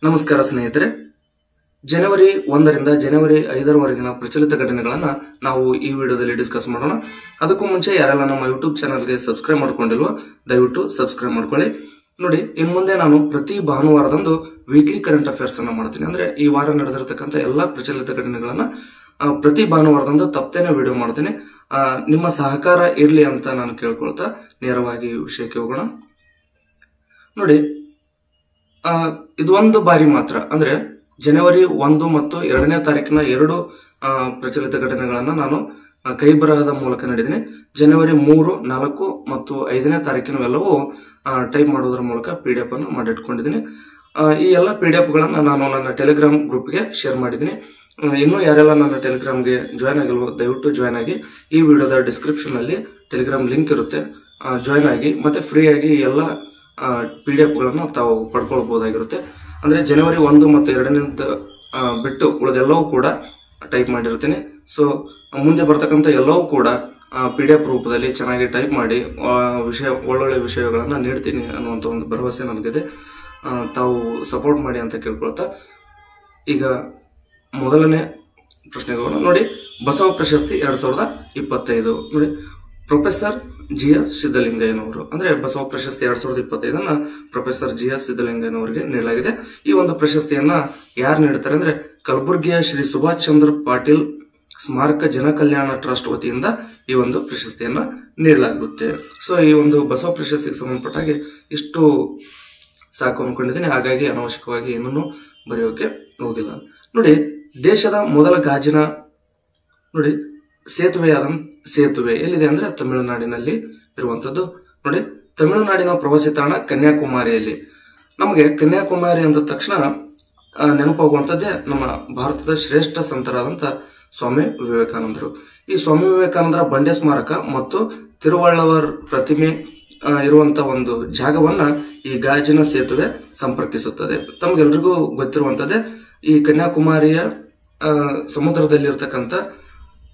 ನಮಸ್ಕಾರ ಸ್ನೇಹಿತರೆ. ಜನವರಿ 1 ರಿಂದ ಜನವರಿ 5 ರವರೆಗಿನ ಪ್ರಚಲಿತ ಘಟನೆಗಳನ್ನ ನಾವು ಈ ವಿಡಿಯೋದಲ್ಲಿ ಡಿಸ್ಕಸ್ ಮಾಡೋಣ. ಅದಕ್ಕೂ ಮುಂಚೆ ಯಾರೆಲ್ಲ ನಮ್ಮ ಯೂಟ್ಯೂಬ್ ಚಾನಲ್ಗೆ ಸಬ್ಸ್ಕ್ರೈಬ್ ಮಾಡ್ಕೊಂಡಿಲ್ವೋ ದಯವಿಟ್ಟು ಸಬ್ಸ್ಕ್ರೈಬ್ ಮಾಡ್ಕೊಳ್ಳಿ. ನೋಡಿ, ಇನ್ ಮುಂದೆ ನಾನು ಪ್ರತಿ ಭಾನುವಾರದಂದು ವೀಕ್ಲಿ ಕರೆಂಟ್ ಅಫೇರ್ಸ್ ಅನ್ನ ಮಾಡ್ತೀನಿ. ಅಂದ್ರೆ ಈ ವಾರ ನಡೆದಿರತಕ್ಕಂತ ಎಲ್ಲಾ ಪ್ರಚಲಿತ ಘಟನೆಗಳನ್ನ ಪ್ರತಿ ಭಾನುವಾರದಂದು ತಪ್ಪದೇನೆ ವಿಡಿಯೋ ಮಾಡ್ತೀನಿ. ನಿಮ್ಮ ಸಹಕಾರ ಇರ್ಲಿ ಅಂತ ನಾನು ಕೇಳ್ಕೊಳ್ತಾ ನೇರವಾಗಿ ವಿಷಯಕ್ಕೆ ಹೋಗೋಣ. ನೋಡಿ, ಇದು ಒಂದು ಬಾರಿ ಮಾತ್ರ, ಅಂದ್ರೆ ಜನವರಿ 1 ಮತ್ತು 2ನೇ ತಾರೀಕಿನ ಎರಡು ಪ್ರಚಲಿತ ಘಟನೆಗಳನ್ನ ನಾನು ಕೈ ಬರಹದ ಮೂಲಕ ನೀಡಿದ್ದೀನಿ. ಜನವರಿ 3, 4 ಮತ್ತು 5ನೇ ತಾರೀಕಿನವೆಲ್ಲವೂ ಟೈಪ್ ಮಾಡೋದ್ರ ಮೂಲಕ PDF ಅನ್ನು ಮಾಡಿಟ್ಕೊಂಡಿದ್ದೀನಿ. ಈ ಎಲ್ಲ PDF ಗಳನ್ನ ನಾನು ನನ್ನ ಟೆಲಿಗ್ರಾಮ್ ಗ್ರೂಪ್ಗೆ ಶೇರ್ ಮಾಡಿದ್ದೀನಿ. ಇನ್ನು ಯಾರೆಲ್ಲ ನನ್ನ ಟೆಲಿಗ್ರಾಮ್ಗೆ ಜಾಯ್ನ್ ಆಗಿಲ್ವೋ ದಯವಿಟ್ಟು ಜಾಯ್ನ್ ಆಗಿ. ಈ ವಿಡಿಯೋದ ಡಿಸ್ಕ್ರಿಪ್ಷನ್ ಅಲ್ಲಿ ಟೆಲಿಗ್ರಾಮ್ ಲಿಂಕ್ ಇರುತ್ತೆ, ಜಾಯ್ನ್ ಆಗಿ. ಮತ್ತೆ ಫ್ರೀ ಆಗಿ ಎಲ್ಲ PDF ಗಳನ್ನ ತಾವು ಪಡ್ಕೊಳ್ಬಹುದಾಗಿರುತ್ತೆ. ಅಂದ್ರೆ ಜನವರಿ 1 ಮತ್ತು 2ನೇ ಬಿಟ್ಟು ಉಳಿದೆಲ್ಲವೂ ಕೂಡ ಟೈಪ್ ಮಾಡಿರ್ತೀನಿ. ಸೊ ಮುಂದೆ ಬರ್ತಕ್ಕಂಥ ಎಲ್ಲವೂ ಕೂಡ PDF ರೂಪದಲ್ಲಿ ಚೆನ್ನಾಗಿ ಟೈಪ್ ಮಾಡಿ ಒಳ್ಳೊಳ್ಳೆ ವಿಷಯಗಳನ್ನ ನೀಡ್ತೀನಿ ಅನ್ನುವಂಥ ಒಂದು ಭರವಸೆ ನನಗಿದೆ. ತಾವು ಸಪೋರ್ಟ್ ಮಾಡಿ ಅಂತ ಕೇಳ್ಕೊಳ್ತಾ ಈಗ ಮೊದಲನೇ ಪ್ರಶ್ನೆಗಳು ನೋಡಿ. ಬಸವ ಪ್ರಶಸ್ತಿ 2025 ನೋಡಿ, ಪ್ರೊಫೆಸರ್ GS ಸಿದ್ದಲಿಂಗಯ್ಯನವರು, ಅಂದ್ರೆ ಬಸವ ಪ್ರಶಸ್ತಿ 2025 ಪ್ರೊಫೆಸರ್ GS ಸಿದ್ದಲಿಂಗಯ್ಯನವರಿಗೆ ನೀಡಲಾಗಿದೆ. ಈ ಒಂದು ಪ್ರಶಸ್ತಿಯನ್ನ ಯಾರು ನೀಡುತ್ತಾರೆ ಅಂದ್ರೆ ಕಲಬುರಗಿಯ ಶ್ರೀ ಸುಭಾಷ್ ಚಂದ್ರ ಪಾಟೀಲ್ ಸ್ಮಾರಕ ಜನಕಲ್ಯಾಣ ಟ್ರಸ್ಟ್ ವತಿಯಿಂದ ಈ ಒಂದು ಪ್ರಶಸ್ತಿಯನ್ನ ನೀಡಲಾಗುತ್ತೆ. ಸೊ ಈ ಒಂದು ಬಸವ ಪ್ರಶಸ್ತಿಗೆ ಸಂಬಂಧಪಟ್ಟ ಹಾಗೆ ಇಷ್ಟು ಸಾಕು ಅನ್ಕೊಂಡಿದ್ದೀನಿ. ಹಾಗಾಗಿ ಅನಾವಶ್ಯಕವಾಗಿ ಏನನ್ನು ಬರೆಯೋಕೆ ಹೋಗಿಲ್ಲ. ನೋಡಿ, ದೇಶದ ಮೊದಲ ಗಾಜಿನ ನೋಡಿ ಸೇತುವೆ ಎಲ್ಲಿದೆ ಅಂದ್ರೆ ತಮಿಳುನಾಡಿನಲ್ಲಿ ಇರುವಂತದ್ದು. ನೋಡಿ, ತಮಿಳುನಾಡಿನ ಪ್ರವಾಸಿ ತಾಣ ಕನ್ಯಾಕುಮಾರಿಯಲ್ಲಿ. ನಮಗೆ ಕನ್ಯಾಕುಮಾರಿ ಅಂದ ತಕ್ಷಣ ನೆನಪಾಗುವಂತದ್ದೇ ನಮ್ಮ ಭಾರತದ ಶ್ರೇಷ್ಠ ಸಂತರಾದಂತ ಸ್ವಾಮಿ ವಿವೇಕಾನಂದರು. ಈ ಸ್ವಾಮಿ ವಿವೇಕಾನಂದರ ಬಂಡೆ ಸ್ಮಾರಕ ಮತ್ತು ತಿರುವಳ್ಳವರ್ ಪ್ರತಿಮೆ ಇರುವಂತ ಒಂದು ಜಾಗವನ್ನ ಈ ಗಾಜಿನ ಸೇತುವೆ ಸಂಪರ್ಕಿಸುತ್ತದೆ. ತಮಗೆಲ್ರಿಗೂ ಗೊತ್ತಿರುವಂತದ್ದೇ, ಈ ಕನ್ಯಾಕುಮಾರಿಯ ಸಮುದ್ರದಲ್ಲಿರ್ತಕ್ಕಂಥ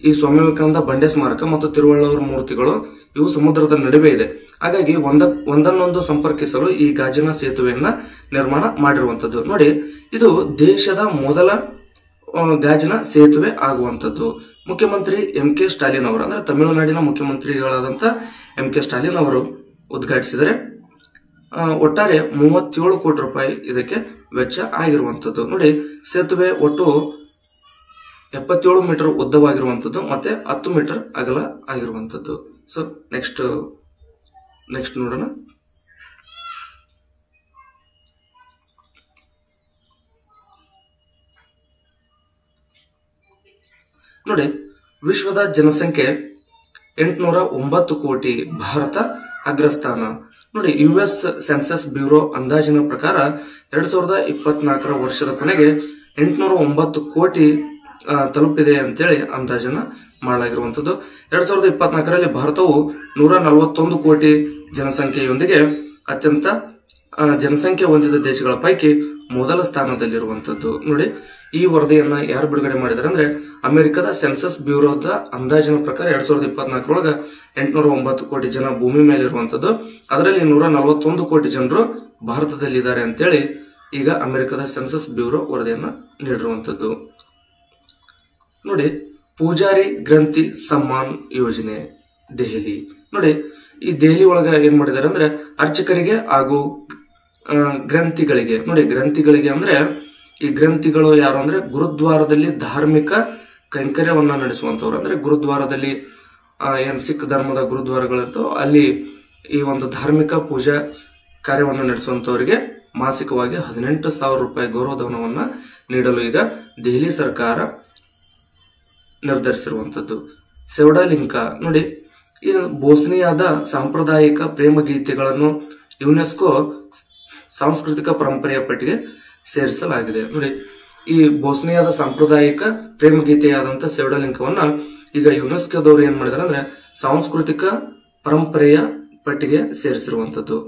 ಈ ಸ್ವಾಮಿ ವಿವೇಕಾನಂದ ಬಂಡೆ ಸ್ಮಾರಕ ಮತ್ತು ತಿರುವಳ್ಳವರ ಮೂರ್ತಿಗಳು ಇವು ಸಮುದ್ರದ ನಡುವೆ ಇದೆ. ಹಾಗಾಗಿ ಒಂದನ್ನೊಂದು ಸಂಪರ್ಕಿಸಲು ಈ ಗಾಜಿನ ಸೇತುವೆಯನ್ನ ನಿರ್ಮಾಣ ಮಾಡಿರುವಂತದ್ದು. ನೋಡಿ, ಇದು ದೇಶದ ಮೊದಲ ಗಾಜಿನ ಸೇತುವೆ ಆಗುವಂತದ್ದು. ಮುಖ್ಯಮಂತ್ರಿ MK ಸ್ಟಾಲಿನ್ ಅವರು, ಅಂದ್ರೆ ತಮಿಳುನಾಡಿನ ಮುಖ್ಯಮಂತ್ರಿಗಳಾದಂತ MK ಸ್ಟಾಲಿನ್ ಅವರು ಉದ್ಘಾಟಿಸಿದರೆ ಒಟ್ಟಾರೆ 37 ಕೋಟಿ ರೂಪಾಯಿ ಇದಕ್ಕೆ ವೆಚ್ಚ ಆಗಿರುವಂತದ್ದು. ನೋಡಿ, ಸೇತುವೆ ಒಟ್ಟು 77 ಮೀಟರ್ ಉದ್ದವಾಗಿರುವಂತದ್ದು ಮತ್ತೆ 10 ಮೀಟರ್ ಅಗಲ ಆಗಿರುವಂತದ್ದು. ಸೊ ನೆಕ್ಸ್ಟ್ ನೋಡೋಣ. ನೋಡಿ, ವಿಶ್ವದ ಜನಸಂಖ್ಯೆ 809 ಕೋಟಿ, ಭಾರತ ಅಗ್ರಸ್ಥಾನ. ನೋಡಿ, US ಸೆನ್ಸಸ್ ಬ್ಯೂರೋ ಅಂದಾಜಿನ ಪ್ರಕಾರ 2024 ವರ್ಷದ ಕೊನೆಗೆ 809 ಕೋಟಿ ತಲುಪಿದೆ ಅಂತೇಳಿ ಅಂದಾಜನ್ನ ಮಾಡಲಾಗಿರುವಂತದ್ದು. 2024ರಲ್ಲಿ ಭಾರತವು 141 ಕೋಟಿ ಜನಸಂಖ್ಯೆಯೊಂದಿಗೆ ಅತ್ಯಂತ ಜನಸಂಖ್ಯೆ ಹೊಂದಿದ ದೇಶಗಳ ಪೈಕಿ ಮೊದಲ ಸ್ಥಾನದಲ್ಲಿರುವಂತದ್ದು. ನೋಡಿ, ಈ ವರದಿಯನ್ನ ಯಾರು ಬಿಡುಗಡೆ ಮಾಡಿದ್ದಾರೆ ಅಂದ್ರೆ ಅಮೆರಿಕದ ಸೆನ್ಸಸ್ ಬ್ಯೂರೋದ ಅಂದಾಜಿನ ಪ್ರಕಾರ 2024 809 ಕೋಟಿ ಜನ ಭೂಮಿ ಮೇಲೆ ಇರುವಂತದ್ದು. ಅದರಲ್ಲಿ 141 ಕೋಟಿ ಜನರು ಭಾರತದಲ್ಲಿದ್ದಾರೆ ಅಂತೇಳಿ ಈಗ ಅಮೆರಿಕದ ಸೆನ್ಸಸ್ ಬ್ಯೂರೋ ವರದಿಯನ್ನ ನೀಡಿರುವಂತದ್ದು. ನೋಡಿ, ಪೂಜಾರಿ ಗ್ರಂಥಿ ಸಮ್ಮಾನ್ ಯೋಜನೆ ದೆಹಲಿ. ನೋಡಿ, ಈ ದೆಹಲಿ ಒಳಗ ಏನ್ ಮಾಡಿದ್ದಾರೆ ಅಂದ್ರೆ ಅರ್ಚಕರಿಗೆ ಹಾಗೂ ಗ್ರಂಥಿಗಳಿಗೆ, ನೋಡಿ ಗ್ರಂಥಿಗಳಿಗೆ ಅಂದ್ರೆ ಈ ಗ್ರಂಥಿಗಳು ಯಾರು ಅಂದ್ರೆ ಗುರುದ್ವಾರದಲ್ಲಿ ಧಾರ್ಮಿಕ ಕೈಂಕರ್ಯವನ್ನ ನಡೆಸುವಂತವ್ರು. ಅಂದ್ರೆ ಗುರುದ್ವಾರದಲ್ಲಿ ಏನ್ ಸಿಖ್ ಧರ್ಮದ ಗುರುದ್ವಾರಗಳಿರ್ತೋ ಅಲ್ಲಿ ಈ ಒಂದು ಧಾರ್ಮಿಕ ಪೂಜಾ ಕಾರ್ಯವನ್ನು ನಡೆಸುವಂತವರಿಗೆ ಮಾಸಿಕವಾಗಿ 18,000 ರೂಪಾಯಿ ಗೌರವಧನವನ್ನ ನೀಡಲು ಈಗ ದೆಹಲಿ ಸರ್ಕಾರ ನಿರ್ಧರಿಸಿರುವಂತದ್ದು. ಸೆವಡಾಲಿಂಕ ನೋಡಿ, ಈ ಬೋಸ್ನಿಯಾದ ಸಾಂಪ್ರದಾಯಿಕ ಪ್ರೇಮ ಗೀತೆಗಳನ್ನು ಯುನೆಸ್ಕೋ ಸಾಂಸ್ಕೃತಿಕ ಪರಂಪರೆಯ ಪಟ್ಟಿಗೆ ಸೇರಿಸಲಾಗಿದೆ. ನೋಡಿ, ಈ ಬೋಸ್ನಿಯಾದ ಸಾಂಪ್ರದಾಯಿಕ ಪ್ರೇಮ ಗೀತೆಯಾದಂತ ಸೆವಡಾಲಿಂಕವನ್ನ ಈಗ ಯುನೆಸ್ಕೋದವರು ಏನ್ ಮಾಡಿದಾರೆ ಅಂದ್ರೆ ಸಾಂಸ್ಕೃತಿಕ ಪರಂಪರೆಯ ಪಟ್ಟಿಗೆ ಸೇರಿಸಿರುವಂತದ್ದು.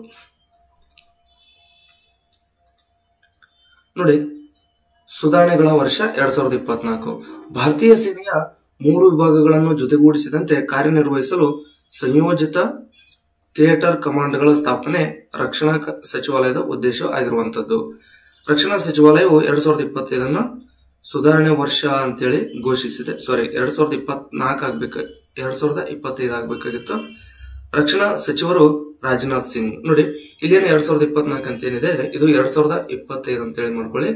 ನೋಡಿ, ಸುಧಾರಣೆಗಳ ವರ್ಷ 2024. ಭಾರತೀಯ ಸೇನೆಯ 3 ವಿಭಾಗಗಳನ್ನು ಜೊತೆಗೂಡಿಸಿದಂತೆ ಕಾರ್ಯನಿರ್ವಹಿಸಲು ಸಂಯೋಜಿತ ಥಿಯೇಟರ್ ಕಮಾಂಡ್ಗಳ ಸ್ಥಾಪನೆ ರಕ್ಷಣಾ ಸಚಿವಾಲಯದ ಉದ್ದೇಶ ಆಗಿರುವಂತದ್ದು. ರಕ್ಷಣಾ ಸಚಿವಾಲಯವು 2025 ಸುಧಾರಣೆ ವರ್ಷ ಅಂತೇಳಿ ಘೋಷಿಸಿದೆ. 2024 ಆಗ್ಬೇಕು, 2025 ಆಗ್ಬೇಕಾಗಿತ್ತು. ರಕ್ಷಣಾ ಸಚಿವರು ರಾಜನಾಥ್ ಸಿಂಗ್. ನೋಡಿ ಇಲ್ಲೇನು 2024 ಅಂತ ಏನಿದೆ, ಇದು 2025 ಅಂತೇಳಿ ಮಾಡ್ಕೊಳ್ಳಿ.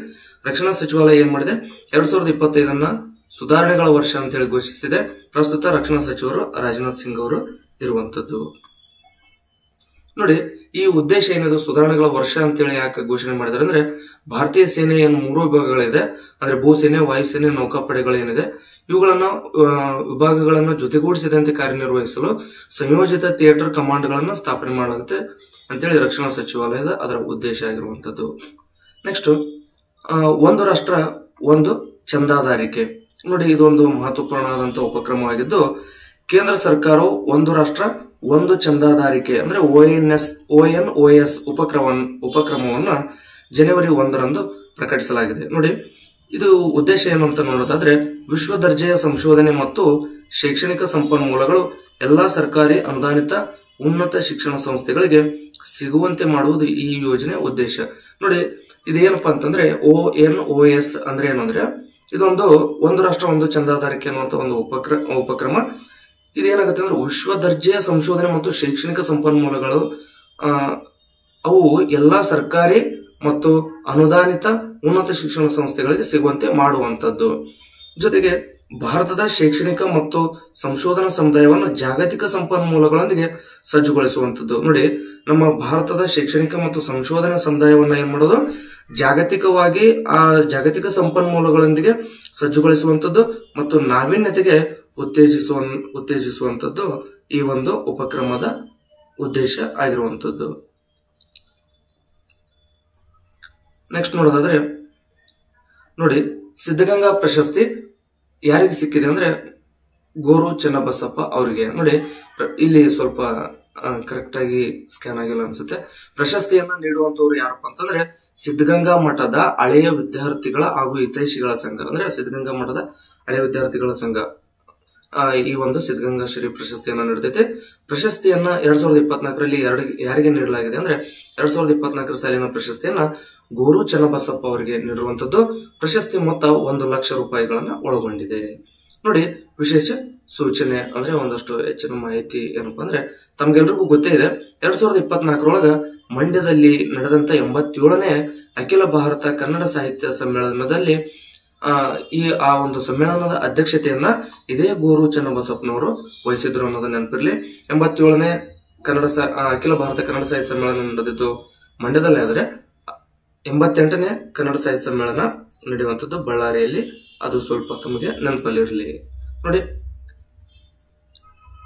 ರಕ್ಷಣಾ ಸಚಿವಾಲಯ ಏನ್ ಮಾಡಿದೆ, 2025 ಸುಧಾರಣೆಗಳ ವರ್ಷ ಅಂತೇಳಿ ಘೋಷಿಸಿದೆ. ಪ್ರಸ್ತುತ ರಕ್ಷಣಾ ಸಚಿವರು ರಾಜನಾಥ್ ಸಿಂಗ್ ಅವರು ಇರುವಂತದ್ದು. ನೋಡಿ ಈ ಉದ್ದೇಶ ಏನಿದೆ, ಸುಧಾರಣೆಗಳ ವರ್ಷ ಅಂತೇಳಿ ಯಾಕೆ ಘೋಷಣೆ ಮಾಡಿದ್ದಾರೆ ಅಂದ್ರೆ, ಭಾರತೀಯ ಸೇನೆ ಏನು 3 ವಿಭಾಗಗಳಿದೆ, ಅಂದ್ರೆ ಭೂಸೇನೆ, ವಾಯುಸೇನೆ, ನೌಕಾಪಡೆಗಳು ಏನಿದೆ, ಇವುಗಳನ್ನ ವಿಭಾಗಗಳನ್ನು ಜೊತೆಗೂಡಿಸಿದಂತೆ ಕಾರ್ಯನಿರ್ವಹಿಸಲು ಸಂಯೋಜಿತ ಥಿಯೇಟರ್ ಕಮಾಂಡ್ಗಳನ್ನು ಸ್ಥಾಪನೆ ಮಾಡಲಾಗುತ್ತೆ ಅಂತೇಳಿ ರಕ್ಷಣಾ ಸಚಿವಾಲಯದ ಅದರ ಉದ್ದೇಶ ಆಗಿರುವಂತದ್ದು. ನೆಕ್ಸ್ಟ್ ಒಂದು ರಾಷ್ಟ್ರ ಒಂದು ಚಂದಾದಾರಿಕೆ. ನೋಡಿ ಇದೊಂದು ಮಹತ್ವಪೂರ್ಣವಾದಂತಹ ಉಪಕ್ರಮವಾಗಿದ್ದು, ಕೇಂದ್ರ ಸರ್ಕಾರವು ಒಂದು ರಾಷ್ಟ್ರ ಒಂದು ಚಂದಾದಾರಿಕೆ ಅಂದ್ರೆ ONOS ಉಪಕ್ರಮವನ್ನ ಜನವರಿ 1ರಂದು ಪ್ರಕಟಿಸಲಾಗಿದೆ. ನೋಡಿ ಇದು ಉದ್ದೇಶ ಏನು ಅಂತ ನೋಡೋದಾದ್ರೆ, ವಿಶ್ವ ದರ್ಜೆಯ ಸಂಶೋಧನೆ ಮತ್ತು ಶೈಕ್ಷಣಿಕ ಸಂಪನ್ಮೂಲಗಳು ಎಲ್ಲಾ ಸರ್ಕಾರಿ ಅನುದಾನಿತ ಉನ್ನತ ಶಿಕ್ಷಣ ಸಂಸ್ಥೆಗಳಿಗೆ ಸಿಗುವಂತೆ ಮಾಡುವುದು ಈ ಯೋಜನೆ ಉದ್ದೇಶ. ನೋಡಿ ಇದೇನಪ್ಪಾ ಅಂತಂದ್ರೆ ONOS ಅಂದ್ರೆ ಏನಂದ್ರೆ, ಇದೊಂದು ಒಂದು ರಾಷ್ಟ್ರ ಒಂದು ಚಂದಾದಾರಿಕೆ ಅನ್ನುವಂತ ಒಂದು ಉಪಕ್ರಮ. ಇದೇನಾಗುತ್ತೆ ಅಂದ್ರೆ, ವಿಶ್ವ ದರ್ಜೆಯ ಸಂಶೋಧನೆ ಮತ್ತು ಶೈಕ್ಷಣಿಕ ಸಂಪನ್ಮೂಲಗಳು ಅವು ಎಲ್ಲಾ ಸರ್ಕಾರಿ ಮತ್ತು ಅನುದಾನಿತ ಉನ್ನತ ಶಿಕ್ಷಣ ಸಂಸ್ಥೆಗಳಿಗೆ ಸಿಗುವಂತೆ ಮಾಡುವಂತದ್ದು. ಜೊತೆಗೆ ಭಾರತದ ಶೈಕ್ಷಣಿಕ ಮತ್ತು ಸಂಶೋಧನಾ ಸಮುದಾಯವನ್ನು ಜಾಗತಿಕ ಸಂಪನ್ಮೂಲಗಳೊಂದಿಗೆ ಸಜ್ಜುಗೊಳಿಸುವಂತದ್ದು. ನೋಡಿ ನಮ್ಮ ಭಾರತದ ಶೈಕ್ಷಣಿಕ ಮತ್ತು ಸಂಶೋಧನಾ ಸಮುದಾಯವನ್ನ ಏನ್ ಮಾಡೋದು, ಜಾಗತಿಕವಾಗಿ ಆ ಜಾಗತಿಕ ಸಂಪನ್ಮೂಲಗಳೊಂದಿಗೆ ಸಜ್ಜುಗೊಳಿಸುವಂತದ್ದು ಮತ್ತು ನಾವೀನ್ಯತೆಗೆ ಉತ್ತೇಜಿಸುವಂತದ್ದು ಈ ಒಂದು ಉಪಕ್ರಮದ ಉದ್ದೇಶ ಆಗಿರುವಂತದ್ದು. ನೆಕ್ಸ್ಟ್ ನೋಡೋದಾದ್ರೆ, ನೋಡಿ ಸಿದ್ಧಗಂಗಾ ಪ್ರಶಸ್ತಿ ಯಾರಿಗೆ ಸಿಕ್ಕಿದೆ ಅಂದ್ರೆ, ಗೋರು ಚೆನ್ನಬಸಪ್ಪ ಅವರಿಗೆ. ನೋಡಿ ಇಲ್ಲಿ ಸ್ವಲ್ಪ ಕರೆಕ್ಟ್ ಆಗಿ ಸ್ಕ್ಯಾನ್ ಆಗಿಲ್ಲ ಅನ್ಸುತ್ತೆ. ಪ್ರಶಸ್ತಿಯನ್ನ ನೀಡುವಂತವ್ರು ಯಾರಪ್ಪ ಅಂತಂದ್ರೆ, ಸಿದ್ಧಗಂಗಾ ಮಠದ ಹಳೆಯ ವಿದ್ಯಾರ್ಥಿಗಳ ಹಾಗೂ ಹಿತೈಷಿಗಳ ಸಂಘ, ಅಂದ್ರೆ ಸಿದ್ಧಗಂಗಾ ಮಠದ ಹಳೆಯ ವಿದ್ಯಾರ್ಥಿಗಳ ಸಂಘ ಈ ಒಂದು ಸಿದ್ಧಗಂಗಾ ಶ್ರೀ ಪ್ರಶಸ್ತಿಯನ್ನ ನೀಡುತ್ತೈತೆ. ಪ್ರಶಸ್ತಿಯನ್ನ 2024ರಲ್ಲಿ ಯಾರಿಗೆ ನೀಡಲಾಗಿದೆ ಅಂದ್ರೆ, 2024 ಸಾಲಿನ ಪ್ರಶಸ್ತಿಯನ್ನ ಗೋರು ಚೆನ್ನಬಸಪ್ಪ ಅವರಿಗೆ ನೀಡಿರುವಂತದ್ದು. ಪ್ರಶಸ್ತಿ ಮೊತ್ತ 1 ಲಕ್ಷ ರೂಪಾಯಿಗಳನ್ನ ಒಳಗೊಂಡಿದೆ. ನೋಡಿ ವಿಶೇಷ ಸೂಚನೆ ಅಂದ್ರೆ, ಒಂದಷ್ಟು ಹೆಚ್ಚಿನ ಮಾಹಿತಿ ಏನಪ್ಪಾ ಅಂದ್ರೆ, ತಮ್ಗೆಲ್ರಿಗೂ ಗೊತ್ತೇ ಇದೆ, 2024ರೊಳಗ ಮಂಡ್ಯದಲ್ಲಿ ನಡೆದಂತ 87ನೇ ಅಖಿಲ ಭಾರತ ಕನ್ನಡ ಸಾಹಿತ್ಯ ಸಮ್ಮೇಳನದಲ್ಲಿ ಆ ಒಂದು ಸಮ್ಮೇಳನದ ಅಧ್ಯಕ್ಷತೆಯನ್ನ ಇದೇ ಗೋರು ಚೆನ್ನಬಸಪ್ಪನವರು ವಹಿಸಿದ್ರು ಅನ್ನೋದು ನೆನಪಿರ್ಲಿ. 87ನೇ ಅಖಿಲ ಭಾರತ ಕನ್ನಡ ಸಾಹಿತ್ಯ ಸಮ್ಮೇಳನ ನಡೆದಿದ್ದು ಮಂಡ್ಯದಲ್ಲಿ, ಆದರೆ 88ನೇ ಕನ್ನಡ ಸಾಹಿತ್ಯ ಸಮ್ಮೇಳನ ನಡೆಯುವಂತದ್ದು ಬಳ್ಳಾರಿಯಲ್ಲಿ. ಅದು ಸ್ವಲ್ಪ ತಮಗೆ ನೆನಪಲ್ಲಿರಲಿ. ನೋಡಿ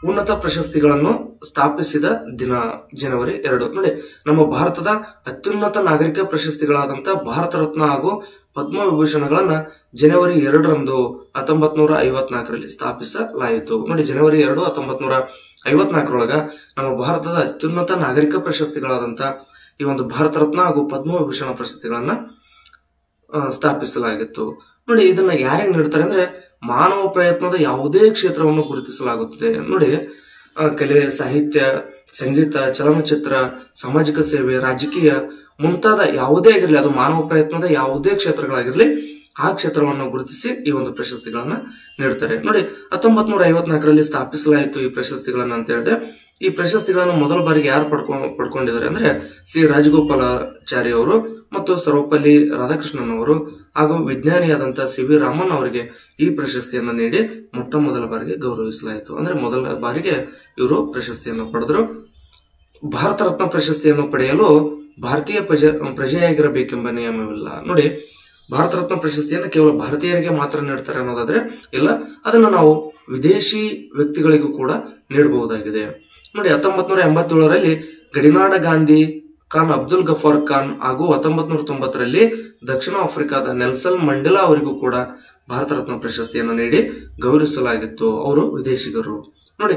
ಉನ್ನತ ಪ್ರಶಸ್ತಿಗಳನ್ನು ಸ್ಥಾಪಿಸಿದ ದಿನ ಜನವರಿ 2. ನೋಡಿ ನಮ್ಮ ಭಾರತದ ಅತ್ಯುನ್ನತ ನಾಗರಿಕ ಪ್ರಶಸ್ತಿಗಳಾದಂತಹ ಭಾರತ ರತ್ನ ಹಾಗೂ ಪದ್ಮವಿಭೂಷಣಗಳನ್ನ ಜನವರಿ 2ರಂದು 1954ರಲ್ಲಿ ಸ್ಥಾಪಿಸಲಾಯಿತು. ನೋಡಿ ಜನವರಿ 2, 1954ರೊಳಗ ನಮ್ಮ ಭಾರತದ ಅತ್ಯುನ್ನತ ನಾಗರಿಕ ಪ್ರಶಸ್ತಿಗಳಾದಂತ ಈ ಒಂದು ಭಾರತ ರತ್ನ ಹಾಗೂ ಪದ್ಮವಿಭೂಷಣ ಪ್ರಶಸ್ತಿಗಳನ್ನ ಸ್ಥಾಪಿಸಲಾಗಿತ್ತು. ನೋಡಿ ಇದನ್ನ ಯಾರಿಗೆ ನೀಡ್ತಾರೆ ಅಂದ್ರೆ, ಮಾನವ ಪ್ರಯತ್ನದ ಯಾವುದೇ ಕ್ಷೇತ್ರವನ್ನು ಗುರುತಿಸಲಾಗುತ್ತದೆ. ನೋಡಿ ಕಲೆ, ಸಾಹಿತ್ಯ, ಸಂಗೀತ, ಚಲನಚಿತ್ರ, ಸಾಮಾಜಿಕ ಸೇವೆ, ರಾಜಕೀಯ ಮುಂತಾದ ಯಾವುದೇ ಆಗಿರಲಿ, ಅದು ಮಾನವ ಪ್ರಯತ್ನದ ಯಾವುದೇ ಕ್ಷೇತ್ರಗಳಾಗಿರ್ಲಿ, ಆ ಕ್ಷೇತ್ರವನ್ನು ಗುರುತಿಸಿ ಈ ಒಂದು ಪ್ರಶಸ್ತಿಗಳನ್ನ ನೀಡ್ತಾರೆ. ನೋಡಿ 1954ರಲ್ಲಿ ಸ್ಥಾಪಿಸಲಾಯಿತು ಈ ಪ್ರಶಸ್ತಿಗಳನ್ನ ಅಂತ ಹೇಳಿದೆ. ಈ ಪ್ರಶಸ್ತಿಗಳನ್ನು ಮೊದಲ ಬಾರಿಗೆ ಯಾರು ಪಡ್ಕೊಂಡಿದ್ದಾರೆ ಅಂದ್ರೆ, ಸಿ ರಾಜಗೋಪಾಲಾಚಾರಿ ಅವರು ಮತ್ತು ಸರ್ವಪಲ್ಲಿ ರಾಧಾಕೃಷ್ಣನ್ ಅವರು ಹಾಗೂ ವಿಜ್ಞಾನಿಯಾದಂತಹ ಸಿ.ವಿ. ರಾಮನ್ ಅವರಿಗೆ ಈ ಪ್ರಶಸ್ತಿಯನ್ನು ನೀಡಿ ಮೊದಲ ಬಾರಿಗೆ ಗೌರವಿಸಲಾಯಿತು. ಅಂದ್ರೆ ಮೊದಲ ಬಾರಿಗೆ ಇವರು ಪ್ರಶಸ್ತಿಯನ್ನು ಪಡೆದರು. ಭಾರತ ರತ್ನ ಪ್ರಶಸ್ತಿಯನ್ನು ಪಡೆಯಲು ಭಾರತೀಯ ಪ್ರಜೆಯಾಗಿರಬೇಕೆಂಬ ನಿಯಮವಿಲ್ಲ. ನೋಡಿ ಭಾರತ ರತ್ನ ಪ್ರಶಸ್ತಿಯನ್ನು ಕೇವಲ ಭಾರತೀಯರಿಗೆ ಮಾತ್ರ ನೀಡ್ತಾರೆ ಅನ್ನೋದಾದ್ರೆ ಇಲ್ಲ, ಅದನ್ನು ನಾವು ವಿದೇಶಿ ವ್ಯಕ್ತಿಗಳಿಗೂ ಕೂಡ ನೀಡಬಹುದಾಗಿದೆ. ನೋಡಿ 1987ರಲ್ಲಿ ಗಡಿನಾಡ ಗಾಂಧಿ ಖಾನ್ ಅಬ್ದುಲ್ ಗಫಾರ್ ಖಾನ್ ಹಾಗೂ 1990ರಲ್ಲಿ ದಕ್ಷಿಣ ಆಫ್ರಿಕಾದ ನೆಲ್ಸನ್ ಮಂಡೇಲಾ ಅವರಿಗೂ ಕೂಡ ಭಾರತ ರತ್ನ ಪ್ರಶಸ್ತಿಯನ್ನು ನೀಡಿ ಗೌರವಿಸಲಾಗಿತ್ತು. ಅವರು ವಿದೇಶಿಗರು. ನೋಡಿ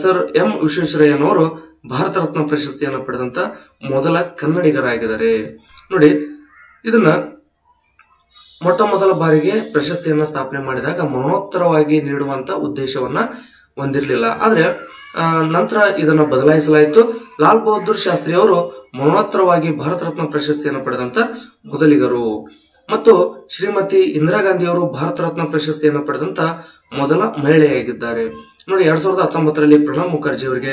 ಸರ್ ಎಂ ವಿಶ್ವೇಶ್ವರಯ್ಯನವರು ಭಾರತ ರತ್ನ ಪ್ರಶಸ್ತಿಯನ್ನು ಪಡೆದಂತ ಮೊದಲ ಕನ್ನಡಿಗರಾಗಿದ್ದಾರೆ. ನೋಡಿ ಇದನ್ನ ಮೊದಲ ಬಾರಿಗೆ ಪ್ರಶಸ್ತಿಯನ್ನ ಸ್ಥಾಪನೆ ಮಾಡಿದಾಗ ಮರಣೋತ್ತರವಾಗಿ ನೀಡುವಂತ ಉದ್ದೇಶವನ್ನ ಹೊಂದಿರಲಿಲ್ಲ. ಆದ್ರೆ ನಂತರ ಇದನ್ನು ಬದಲಾಯಿಸಲಾಯಿತು. ಲಾಲ್ ಬಹದ್ದೂರ್ ಶಾಸ್ತ್ರಿ ಅವರು ಮರಣೋತ್ತರವಾಗಿ ಭಾರತ ರತ್ನ ಪ್ರಶಸ್ತಿಯನ್ನು ಪಡೆದಂತ ಮೊದಲಿಗರು ಮತ್ತು ಶ್ರೀಮತಿ ಇಂದಿರಾ ಗಾಂಧಿ ಅವರು ಭಾರತ ರತ್ನ ಪ್ರಶಸ್ತಿಯನ್ನು ಪಡೆದಂತ ಮೊದಲ ಮಹಿಳೆಯಾಗಿದ್ದಾರೆ. ನೋಡಿ 2019ರಲ್ಲಿ ಪ್ರಣಬ್ ಮುಖರ್ಜಿ ಅವರಿಗೆ,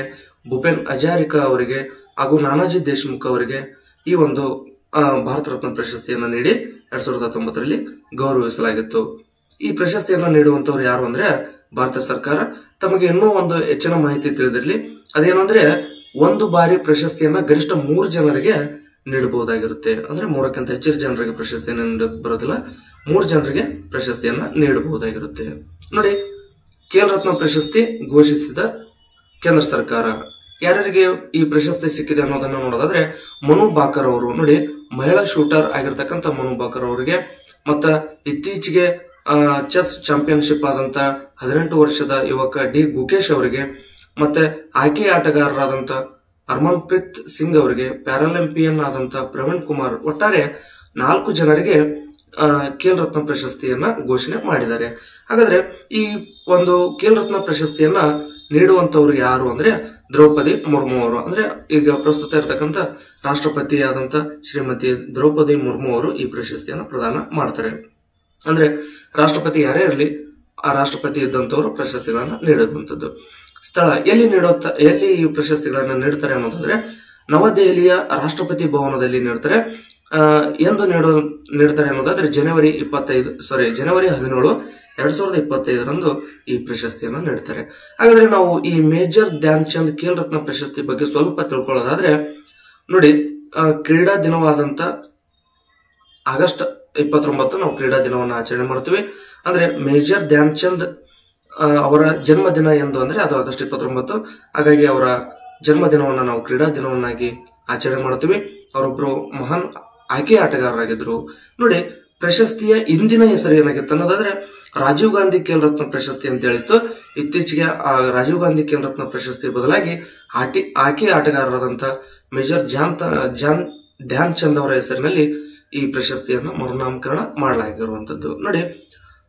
ಭೂಪೇನ್ ಹಜಾರಿಕಾ ಅವರಿಗೆ ಹಾಗೂ ನಾನಾಜಿ ದೇಶ್ಮುಖ್ ಅವರಿಗೆ ಈ ಒಂದು ಭಾರತ ರತ್ನ ಪ್ರಶಸ್ತಿಯನ್ನು ನೀಡಿ 2019ರಲ್ಲಿ ಗೌರವಿಸಲಾಗಿತ್ತು. ಈ ಪ್ರಶಸ್ತಿಯನ್ನು ನೀಡುವಂತವ್ರು ಯಾರು ಅಂದ್ರೆ ಭಾರತ ಸರ್ಕಾರ. ತಮಗೆ ಇನ್ನೂ ಒಂದು ಹೆಚ್ಚಿನ ಮಾಹಿತಿ ತಿಳಿದಿರಲಿ, ಅದೇನು ಅಂದ್ರೆ ಒಂದು ಬಾರಿ ಪ್ರಶಸ್ತಿಯನ್ನ ಗರಿಷ್ಠ 3 ಜನರಿಗೆ ನೀಡಬಹುದಾಗಿರುತ್ತೆ. ಅಂದ್ರೆ 3ಕ್ಕಿಂತ ಹೆಚ್ಚಿನ ಜನರಿಗೆ ಪ್ರಶಸ್ತಿಯನ್ನು ನೀಡಕ್ಕೆ ಬರೋದಿಲ್ಲ, 3 ಜನರಿಗೆ ಪ್ರಶಸ್ತಿಯನ್ನ ನೀಡಬಹುದಾಗಿರುತ್ತೆ. ನೋಡಿ, ಖೇಲ್ ರತ್ನ ಪ್ರಶಸ್ತಿ ಘೋಷಿಸಿದ ಕೇಂದ್ರ ಸರ್ಕಾರ. ಯಾರ್ಯಾರಿಗೆ ಈ ಪ್ರಶಸ್ತಿ ಸಿಕ್ಕಿದೆ ಅನ್ನೋದನ್ನ ನೋಡೋದಾದ್ರೆ ಮನು ಬಾಕರ್ ಅವರು, ನೋಡಿ ಮಹಿಳಾ ಶೂಟರ್ ಆಗಿರ್ತಕ್ಕಂಥ ಮನು ಬಾಕರ್ ಅವರಿಗೆ, ಮತ್ತ ಇತ್ತೀಚೆಗೆ ಚೆಸ್ ಚಾಂಪಿಯನ್ಶಿಪ್ ಆದಂತ 18 ವರ್ಷದ ಯುವಕ ಡಿ ಗುಕೇಶ್ ಅವರಿಗೆ, ಮತ್ತೆ ಹಾಕಿ ಆಟಗಾರರಾದಂತ ಹರ್ಮನ್ಪ್ರೀತ್ ಸಿಂಗ್ ಅವರಿಗೆ, ಪ್ಯಾರಾಲಿಂಪಿಯನ್ ಆದಂತ ಪ್ರವೀಣ್ ಕುಮಾರ್, ಒಟ್ಟಾರೆ 4 ಜನರಿಗೆ ಖೇಲ್ ರತ್ನ ಪ್ರಶಸ್ತಿಯನ್ನ ಘೋಷಣೆ ಮಾಡಿದ್ದಾರೆ. ಹಾಗಾದ್ರೆ ಈ ಒಂದು ಖೇಲ್ ರತ್ನ ಪ್ರಶಸ್ತಿಯನ್ನ ನೀಡುವಂತವ್ರು ಯಾರು ಅಂದ್ರೆ ದ್ರೌಪದಿ ಮುರ್ಮು ಅವರು. ಅಂದ್ರೆ ಈಗ ಪ್ರಸ್ತುತ ಇರತಕ್ಕಂತ ರಾಷ್ಟ್ರಪತಿ ಆದಂತ ಶ್ರೀಮತಿ ದ್ರೌಪದಿ ಮುರ್ಮು ಅವರು ಈ ಪ್ರಶಸ್ತಿಯನ್ನ ಪ್ರದಾನ ಮಾಡ್ತಾರೆ. ಅಂದ್ರೆ ರಾಷ್ಟ್ರಪತಿ ಯಾರೇ ಇರಲಿ, ಆ ರಾಷ್ಟ್ರಪತಿ ಇದ್ದಂತವರು ಪ್ರಶಸ್ತಿಗಳನ್ನ ನೀಡುವಂತದ್ದು. ಸ್ಥಳ ಎಲ್ಲಿ ಈ ಪ್ರಶಸ್ತಿಗಳನ್ನ ನೀಡ್ತಾರೆ ಅನ್ನೋದಾದ್ರೆ ನವದೆಹಲಿಯ ರಾಷ್ಟ್ರಪತಿ ಭವನದಲ್ಲಿ ನೀಡ್ತಾರೆ. ಎಂದು ನೀಡ್ತಾರೆ ಅನ್ನೋದಾದ್ರೆ ಜನವರಿ 17, 2025ರಂದು ಈ ಪ್ರಶಸ್ತಿಯನ್ನು ನೀಡ್ತಾರೆ. ಹಾಗಾದ್ರೆ ನಾವು ಈ ಮೇಜರ್ ಧ್ಯಾನ್ ಚಂದ್ ಖೇಲ್ ರತ್ನ ಪ್ರಶಸ್ತಿ ಬಗ್ಗೆ ಸ್ವಲ್ಪ ತಿಳ್ಕೊಳ್ಳೋದಾದ್ರೆ, ನೋಡಿ ಕ್ರೀಡಾ ದಿನವಾದಂತ ಆಗಸ್ಟ್ 29 ನಾವು ಕ್ರೀಡಾ ದಿನವನ್ನು ಆಚರಣೆ ಮಾಡ್ತೀವಿ. ಅಂದ್ರೆ ಮೇಜರ್ ಧ್ಯಾನ್ ಚಂದ್ ಅವರ ಜನ್ಮದಿನ ಎಂದು ಅಂದ್ರೆ ಅದು ಆಗಸ್ಟ್ 29. ಹಾಗಾಗಿ ಅವರ ಜನ್ಮದಿನವನ್ನು ನಾವು ಕ್ರೀಡಾ ದಿನವನ್ನಾಗಿ ಆಚರಣೆ ಮಾಡ್ತೀವಿ. ಅವರೊಬ್ರು ಮಹಾನ್ ಹಾಕಿ ಆಟಗಾರರಾಗಿದ್ರು. ನೋಡಿ, ಪ್ರಶಸ್ತಿಯ ಇಂದಿನ ಹೆಸರು ಏನಾಗಿತ್ತು ಅನ್ನೋದಾದ್ರೆ ರಾಜೀವ್ ಗಾಂಧಿ ಖೇಲ್ ರತ್ನ ಪ್ರಶಸ್ತಿ ಅಂತ ಹೇಳಿತ್ತು. ಇತ್ತೀಚೆಗೆ ಆ ರಾಜೀವ್ ಗಾಂಧಿ ಖೇಲ್ ರತ್ನ ಪ್ರಶಸ್ತಿ ಬದಲಾಗಿ ಹಾಕಿ ಆಟಗಾರರಾದಂತ ಮೇಜರ್ ಧ್ಯಾನ್ ಚಂದ್ ಅವರ ಹೆಸರಿನಲ್ಲಿ ಈ ಪ್ರಶಸ್ತಿಯನ್ನು ಮರುನಾಮಕರಣ ಮಾಡಲಾಗಿರುವಂತದ್ದು. ನೋಡಿ,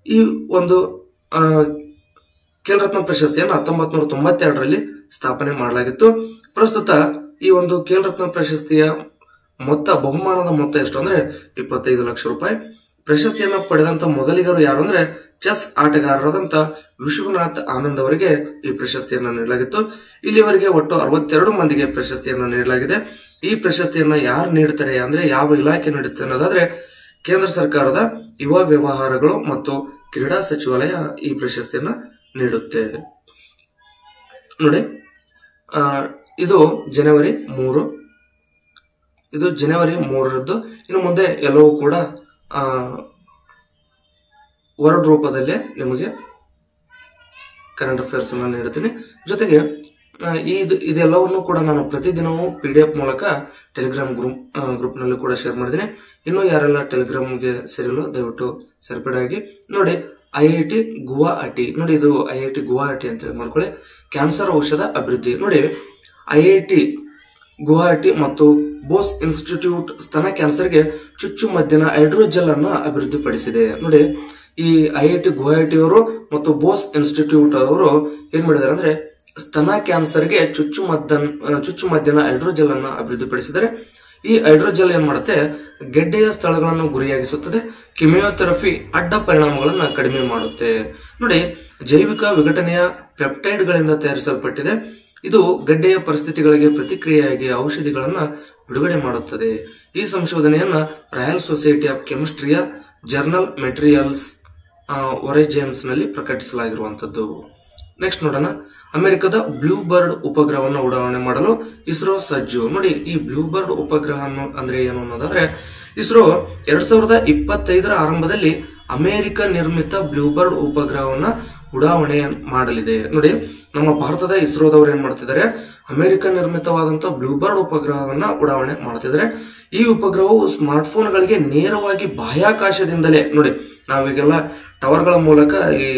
ಈ ಒಂದು ಖೇಲ್ ರತ್ನ ಪ್ರಶಸ್ತಿಯನ್ನು 1992ರಲ್ಲಿ ಸ್ಥಾಪನೆ ಮಾಡಲಾಗಿತ್ತು. ಪ್ರಸ್ತುತ ಈ ಒಂದು ಖೇಲ್ ರತ್ನ ಪ್ರಶಸ್ತಿಯ ಬಹುಮಾನದ ಮೊತ್ತ ಎಷ್ಟು ಅಂದ್ರೆ 25 ಲಕ್ಷ ರೂಪಾಯಿ. ಪ್ರಶಸ್ತಿಯನ್ನು ಪಡೆದಂತ ಮೊದಲಿಗರು ಯಾರು ಅಂದ್ರೆ ಚೆಸ್ ಆಟಗಾರರಾದಂತ ವಿಶ್ವನಾಥ್ ಆನಂದ್ ಅವರಿಗೆ ಈ ಪ್ರಶಸ್ತಿಯನ್ನು ನೀಡಲಾಗಿತ್ತು. ಇಲ್ಲಿವರೆಗೆ ಒಟ್ಟು 62 ಮಂದಿಗೆ ಪ್ರಶಸ್ತಿಯನ್ನು ನೀಡಲಾಗಿದೆ. ಈ ಪ್ರಶಸ್ತಿಯನ್ನ ಯಾರು ನೀಡುತ್ತಾರೆ ಅಂದ್ರೆ ಯಾವ ಇಲಾಖೆ ನೀಡುತ್ತೆ ಅನ್ನೋದಾದ್ರೆ ಕೇಂದ್ರ ಸರ್ಕಾರದ ಯುವ ವ್ಯವಹಾರಗಳು ಮತ್ತು ಕ್ರೀಡಾ ಸಚಿವಾಲಯ ಈ ಪ್ರಶಸ್ತಿಯನ್ನ ನೀಡುತ್ತೆ. ನೋಡಿ, ಇದು ಜನವರಿ 3. ಇದು ಜನವರಿ 3ರದ್ದು. ಇನ್ನು ಮುಂದೆ ಎಲ್ಲವೂ ಕೂಡ ವರ್ಡ್ ರೂಪದಲ್ಲೇ ನಿಮಗೆ ಕರೆಂಟ್ ಅಫೇರ್ಸ್ ಅನ್ನ ನೀಡುತ್ತೀನಿ. ಜೊತೆಗೆ ಇದೆಲ್ಲವನ್ನು ಕೂಡ ನಾನು ಪ್ರತಿದಿನವೂ PDF ಮೂಲಕ ಟೆಲಿಗ್ರಾಮ್ ಗ್ರೂಪ್ ನಲ್ಲಿ ಕೂಡ ಶೇರ್ ಮಾಡಿದ್ದೀನಿ. ಇನ್ನು ಯಾರೆಲ್ಲ ಟೆಲಿಗ್ರಾಮ್ಗೆ ಸೇರಿಲ್ಲ ದಯವಿಟ್ಟು ಸೇರ್ಪಡೆಯಾಗಿ. ನೋಡಿ, IIT ಗುವಾಹಟಿ, ನೋಡಿ ಇದು IIT ಗುವಾಹಟಿ ಅಂತ ಹೇಳಿ ಮಾಡ್ಕೊಳ್ಳಿ. ಕ್ಯಾನ್ಸರ್ ಔಷಧ ಅಭಿವೃದ್ಧಿ. ನೋಡಿ, IIT ಗುವಾಹಟಿ ಮತ್ತು ಬೋಸ್ ಇನ್ಸ್ಟಿಟ್ಯೂಟ್ ಸ್ತನ ಕ್ಯಾನ್ಸರ್ಗೆ ಚುಚ್ಚುಮದ್ದಿನ ಹೈಡ್ರೋಜೆಲ್ ಅನ್ನು ಅಭಿವೃದ್ಧಿಪಡಿಸಿದೆ. ನೋಡಿ, ಈ IIT ಗುವಾಹಟಿಯವರು ಮತ್ತು ಬೋಸ್ ಇನ್ಸ್ಟಿಟ್ಯೂಟ್ ಅವರು ಏನ್ ಮಾಡಿದ್ದಾರೆ ಅಂದ್ರೆ ಸ್ತನ ಕ್ಯಾನ್ಸರ್ಗೆ ಚುಚ್ಚುಮದ್ದಿನ ಹೈಡ್ರೋಜೆಲ್ ಅನ್ನು ಅಭಿವೃದ್ಧಿಪಡಿಸಿದ್ದಾರೆ. ಈ ಹೈಡ್ರೋಜೆಲ್ ಏನ್ ಮಾಡುತ್ತೆ, ಗೆಡ್ಡೆಯ ಸ್ಥಳಗಳನ್ನು ಗುರಿಯಾಗಿಸುತ್ತದೆ, ಕಿಮಿಯೋಥೆರಪಿ ಅಡ್ಡ ಪರಿಣಾಮಗಳನ್ನು ಕಡಿಮೆ ಮಾಡುತ್ತೆ. ನೋಡಿ, ಜೈವಿಕ ವಿಘಟನೆಯ ಪೆಪ್ಟೈಡ್ಗಳಿಂದ ತಯಾರಿಸಲ್ಪಟ್ಟಿದೆ. ಇದು ಗಡ್ಡೆಯ ಪರಿಸ್ಥಿತಿಗಳಿಗೆ ಪ್ರತಿಕ್ರಿಯೆಯಾಗಿ ಔಷಧಿಗಳನ್ನ ಬಿಡುಗಡೆ ಮಾಡುತ್ತದೆ. ಈ ಸಂಶೋಧನೆಯನ್ನ ರಾಯಲ್ ಸೊಸೈಟಿ ಆಫ್ ಕೆಮಿಸ್ಟ್ರಿಯ ಜರ್ನಲ್ ಮೆಟೀರಿಯಲ್ಸ್ ಒರಿಜಿನ್ಸ್ ನಲ್ಲಿ ಪ್ರಕಟಿಸಲಾಗಿರುವಂತದ್ದು. ನೆಕ್ಸ್ಟ್ ನೋಡೋಣ, ಅಮೆರಿಕದ ಬ್ಲೂ ಬರ್ಡ್ ಉಪಗ್ರಹವನ್ನು ಉಡಾವಣೆ ಮಾಡಲು ಇಸ್ರೋ ಸಜ್ಜು. ನೋಡಿ, ಈ ಬ್ಲೂ ಬರ್ಡ್ ಉಪಗ್ರಹ ಅಂದ್ರೆ ಏನು ಅನ್ನೋದಾದ್ರೆ ಇಸ್ರೋ 2025ರ ಆರಂಭದಲ್ಲಿ ಅಮೆರಿಕ ನಿರ್ಮಿತ ಬ್ಲೂ ಬರ್ಡ್ ಉಪಗ್ರಹವನ್ನ ಉಡಾವಣೆ ಮಾಡಲಿದೆ. ನೋಡಿ, ನಮ್ಮ ಭಾರತದ ಇಸ್ರೋದವರು ಏನ್ ಮಾಡ್ತಿದ್ದಾರೆ, ಅಮೆರಿಕ ನಿರ್ಮಿತವಾದಂತ ಬ್ಲೂ ಬರ್ಡ್ ಉಪಗ್ರಹವನ್ನ ಉಡಾವಣೆ ಮಾಡ್ತಿದ್ದಾರೆ. ಈ ಉಪಗ್ರಹವು ಸ್ಮಾರ್ಟ್ ಫೋನ್ಗಳಿಗೆ ನೇರವಾಗಿ ಬಾಹ್ಯಾಕಾಶದಿಂದಲೇ, ನೋಡಿ ನಾವೀಗೆಲ್ಲ ಟವರ್ಗಳ ಮೂಲಕ ಈ